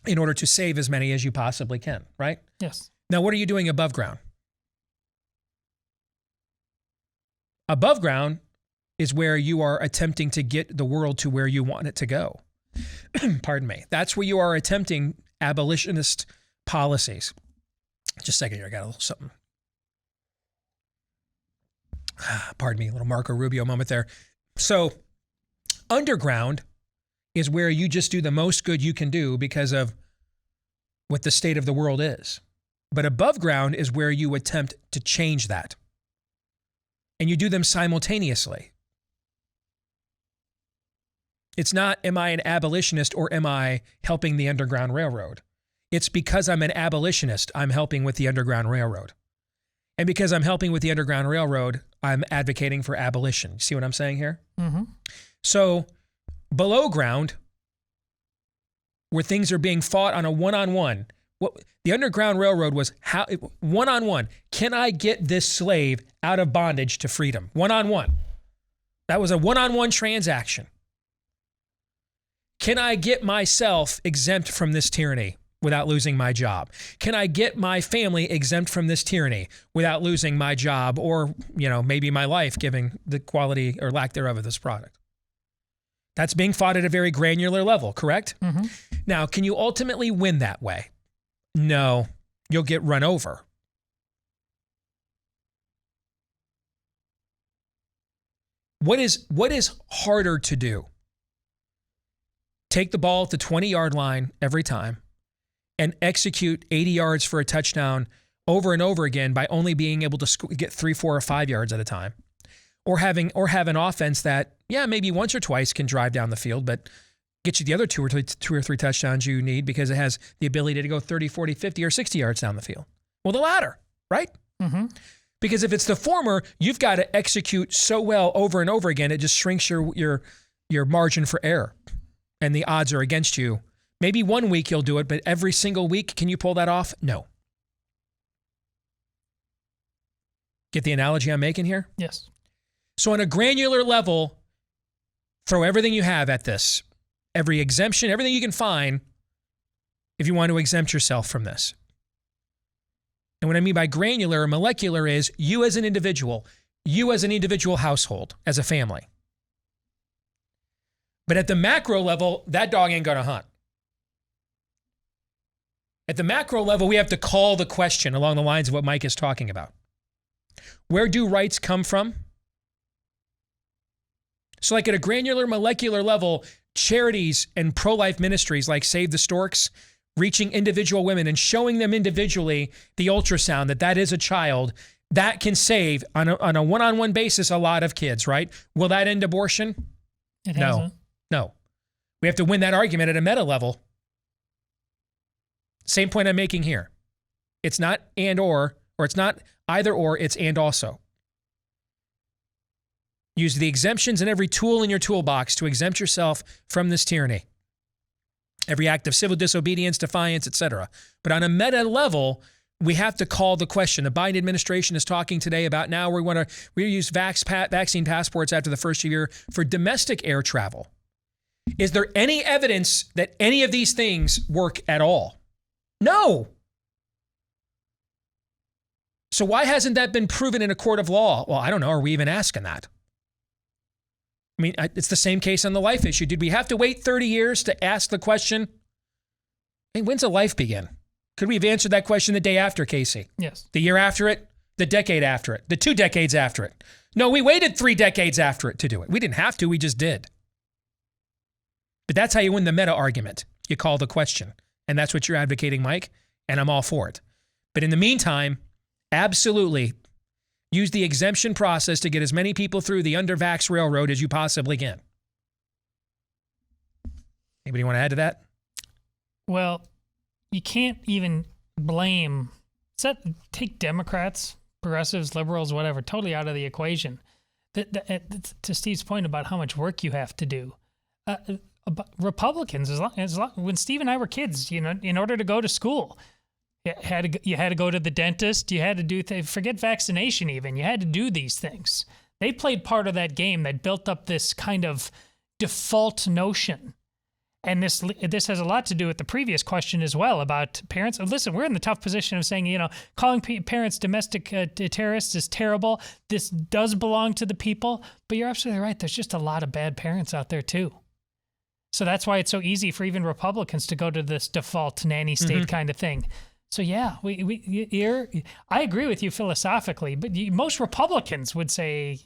in order to save as many as you possibly can, right? Yes. Now, what are you doing above ground? Above ground is where you are attempting to get the world to where you want it to go. Pardon me. That's where you are attempting abolitionist policies. Just a second here. I got a little something. Pardon me, a little Marco Rubio moment there. So underground is where you just do the most good you can do because of what the state of the world is. But above ground is where you attempt to change that. And you do them simultaneously. It's not, am I an abolitionist or am I helping the Underground Railroad? It's because I'm an abolitionist, I'm helping with the Underground Railroad. And because I'm helping with the Underground Railroad, I'm advocating for abolition. See what I'm saying here? Mm-hmm. So below ground, where things are being fought on a one-on-one, the Underground Railroad was how one-on-one. Can I get this slave out of bondage to freedom? One-on-one. That was a one-on-one transaction. Can I get myself exempt from this tyranny without losing my job? Can I get my family exempt from this tyranny without losing my job or, maybe my life, given the quality or lack thereof of this product? That's being fought at a very granular level, correct? Mm-hmm. Now, can you ultimately win that way? No, you'll get run over. What is harder to do? Take the ball at the 20-yard line every time and execute 80 yards for a touchdown over and over again by only being able to get 3, 4, or 5 yards at a time. Or have an offense that, maybe once or twice can drive down the field, but get you the other 2 or 3 touchdowns you need because it has the ability to go 30, 40, 50, or 60 yards down the field. Well, the latter, right? Mm-hmm. Because if it's the former, you've got to execute so well over and over again, it just shrinks your margin for error. And the odds are against you. Maybe one week you'll do it, but every single week, can you pull that off? No. Get the analogy I'm making here? Yes. So on a granular level, throw everything you have at this. Every exemption, everything you can find if you want to exempt yourself from this. And what I mean by granular or molecular is you as an individual household, as a family. But at the macro level, that dog ain't going to hunt. At the macro level, we have to call the question along the lines of what Mike is talking about. Where do rights come from? So like at a granular molecular level, charities and pro-life ministries like Save the Storks, reaching individual women and showing them individually the ultrasound that is a child, that can save on a one-on-one basis a lot of kids, right? Will that end abortion? It hasn't. No. We have to win that argument at a meta level. Same point I'm making here. It's not and or it's not either or, it's and also. Use the exemptions and every tool in your toolbox to exempt yourself from this tyranny. Every act of civil disobedience, defiance, etc. But on a meta level, we have to call the question. The Biden administration is talking today about now we use vaccine passports after the first year for domestic air travel. Is there any evidence that any of these things work at all? No. So why hasn't that been proven in a court of law? Well, I don't know. Are we even asking that? I mean, it's the same case on the life issue. Did we have to wait 30 years to ask the question? Hey, when's a life begin? Could we have answered that question the day after, Casey? Yes. The year after it? The decade after it? The 2 decades after it? No, we waited 3 decades after it to do it. We didn't have to. We just did. But that's how you win the meta argument. You call the question. And that's what you're advocating, Mike. And I'm all for it. But in the meantime, absolutely use the exemption process to get as many people through the under-vax railroad as you possibly can. Anybody want to add to that? Well, you can't even blame, take Democrats, progressives, liberals, whatever, totally out of the equation. To Steve's point about how much work you have to do, Republicans, when Steve and I were kids, in order to go to school, you had to go to the dentist. You had to do forget vaccination even. You had to do these things. They played part of that game that built up this kind of default notion. And this has a lot to do with the previous question as well about parents. Listen, we're in the tough position of saying, calling parents domestic terrorists is terrible. This does belong to the people. But you're absolutely right. There's just a lot of bad parents out there too. So that's why it's so easy for even Republicans to go to this default nanny state kind of thing. So yeah, I agree with you philosophically, but most Republicans would say,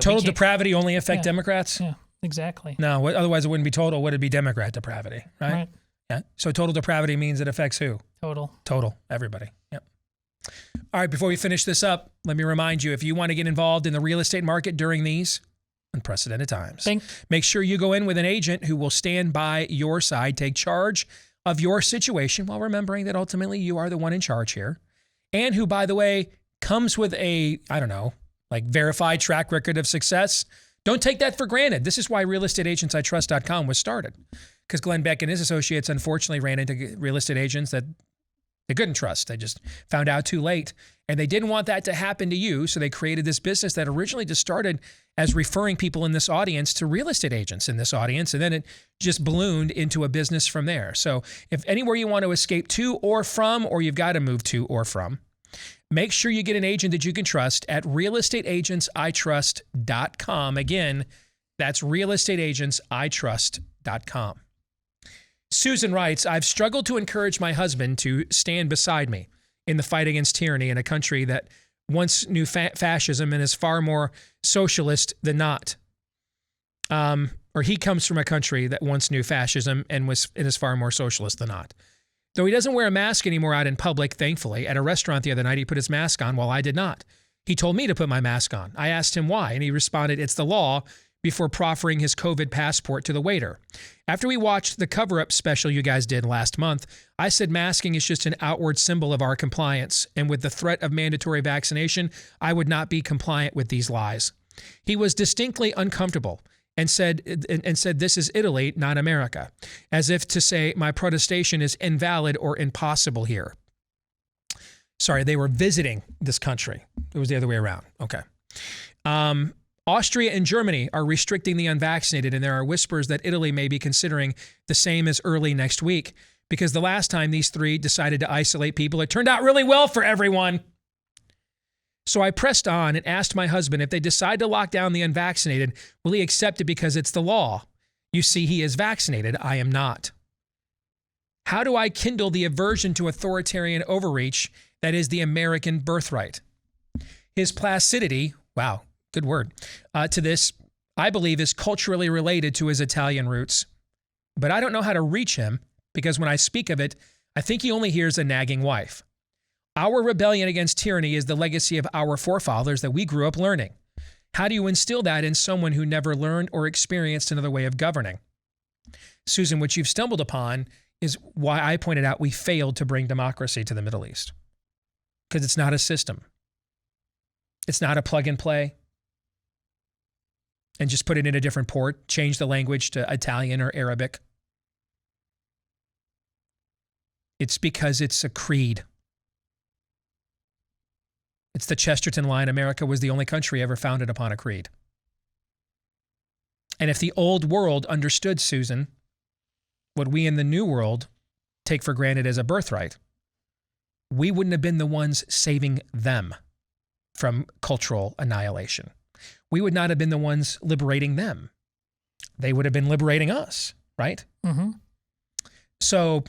total depravity only affect Democrats? Yeah, exactly. No, otherwise it wouldn't be total. Would it be Democrat depravity, right? Yeah. So total depravity means it affects who? Total, everybody. Yep. All right, before we finish this up, let me remind you, if you want to get involved in the real estate market during these unprecedented times, make sure you go in with an agent who will stand by your side, take charge of your situation while remembering that ultimately you are the one in charge here, and who, by the way, comes with a, verified track record of success. Don't take that for granted. This is why realestateagentsitrust.com was started, because Glenn Beck and his associates unfortunately ran into real estate agents that they couldn't trust. They just found out too late, and they didn't want that to happen to you, so they created this business that originally just started as referring people in this audience to real estate agents in this audience, and then it just ballooned into a business from there. So if anywhere you want to escape to or from, or you've got to move to or from, make sure you get an agent that you can trust at realestateagentsitrust.com. Again, that's realestateagentsitrust.com. Susan writes, I've struggled to encourage my husband to stand beside me in the fight against tyranny in a country that once knew fascism and is far more socialist than not. Or he comes from a country that once knew fascism and is far more socialist than not. Though he doesn't wear a mask anymore out in public, thankfully. At a restaurant the other night, he put his mask on while I did not. He told me to put my mask on. I asked him why, and he responded, it's the law, before proffering his COVID passport to the waiter. After we watched the cover-up special you guys did last month, I said masking is just an outward symbol of our compliance, and with the threat of mandatory vaccination, I would not be compliant with these lies. He was distinctly uncomfortable and said this is Italy, not America, as if to say my protestation is invalid or impossible here. Sorry, they were visiting this country. It was the other way around. Okay. Austria and Germany are restricting the unvaccinated, and there are whispers that Italy may be considering the same as early next week, because the last time these three decided to isolate people, it turned out really well for everyone. So I pressed on and asked my husband, if they decide to lock down the unvaccinated, will he accept it because it's the law? You see, he is vaccinated. I am not. How do I kindle the aversion to authoritarian overreach that is the American birthright? His placidity, wow, good word, to this, I believe, is culturally related to his Italian roots. But I don't know how to reach him, because when I speak of it, I think he only hears a nagging wife. Our rebellion against tyranny is the legacy of our forefathers that we grew up learning. How do you instill that in someone who never learned or experienced another way of governing? Susan, what you've stumbled upon is why I pointed out we failed to bring democracy to the Middle East. Because it's not a system. It's not a plug and play. and just put it in a different port, change the language to Italian or Arabic. It's because it's a creed. It's the Chesterton line, America was the only country ever founded upon a creed. And if the old world understood, Susan, what we in the new world take for granted as a birthright, we wouldn't have been the ones saving them from cultural annihilation. We would not have been the ones liberating them. They would have been liberating us, right? Mm-hmm. So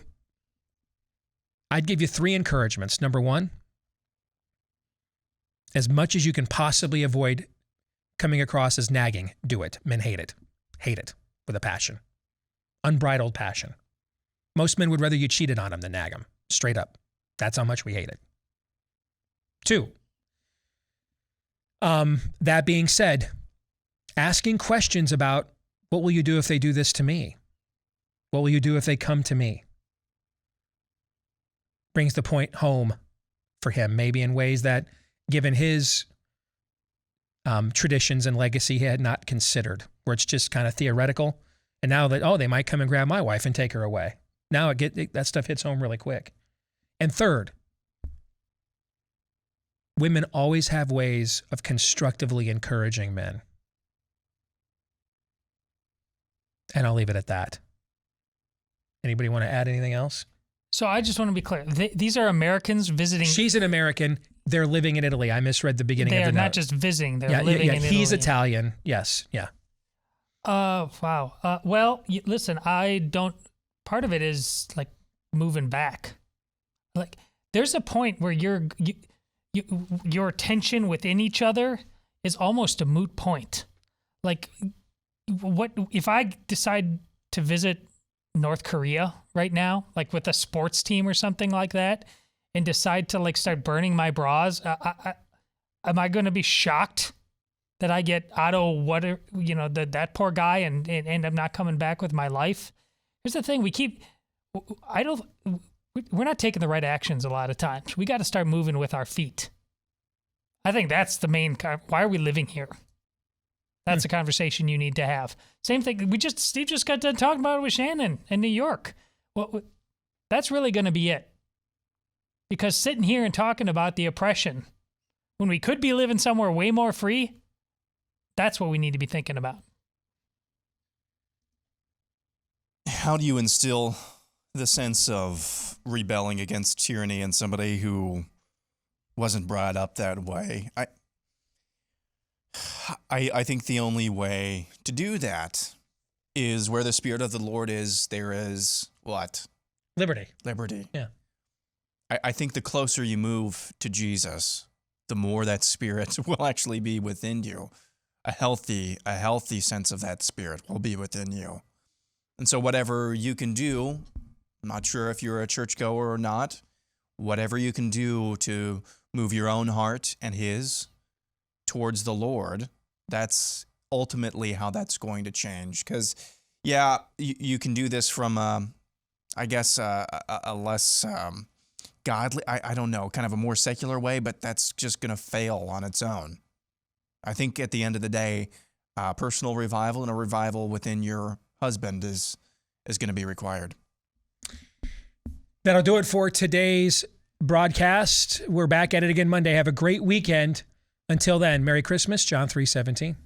I'd give you 3 encouragements. Number 1, as much as you can possibly avoid coming across as nagging, do it. Men hate it. Hate it with a passion. Unbridled passion. Most men would rather you cheated on them than nag them. Straight up. That's how much we hate it. 2, that being said, asking questions about what will you do if they do this to me? What will you do if they come to me? Brings the point home for him, maybe in ways that, given his traditions and legacy, he had not considered, where it's just kind of theoretical. And now that, oh, they might come and grab my wife and take her away. Now that stuff hits home really quick. And 3rd, women always have ways of constructively encouraging men. And I'll leave it at that. Anybody want to add anything else? So I just want to be clear. These are Americans visiting. She's an American. They're living in Italy. I misread the beginning of the note. They are not just visiting. They're living in Italy. He's Italian. Yes. Yeah. Wow. Well, listen, I don't. Part of it is like moving back. Like there's a point where your tension within each other is almost a moot point. Like, what if I decide to visit North Korea right now, like with a sports team or something like that, and decide to like start burning my bras? Am I going to be shocked that I get out of that poor guy and end up not coming back with my life? Here's the thing: we're not taking the right actions a lot of times. We got to start moving with our feet. I think that's the main. Why are we living here? That's a conversation you need to have. Same thing. Steve just got done talking about it with Shannon in New York. Well, that's really going to be it. Because sitting here and talking about the oppression when we could be living somewhere way more free, that's what we need to be thinking about. How do you instill the sense of rebelling against tyranny in somebody who wasn't brought up that way? I think the only way to do that is where the Spirit of the Lord is, there is what? Liberty. Liberty. Yeah. I think the closer you move to Jesus, the more that Spirit will actually be within you. A healthy sense of that Spirit will be within you. And so whatever you can do, I'm not sure if you're a churchgoer or not, whatever you can do to move your own heart and his towards the Lord, that's ultimately how that's going to change. Because, yeah, you can do this from, I guess, a less godly, I don't know, kind of a more secular way, but that's just going to fail on its own. I think at the end of the day, personal revival and a revival within your husband is going to be required. That'll do it for today's broadcast. We're back at it again Monday. Have a great weekend. Until then, Merry Christmas, John 3:17.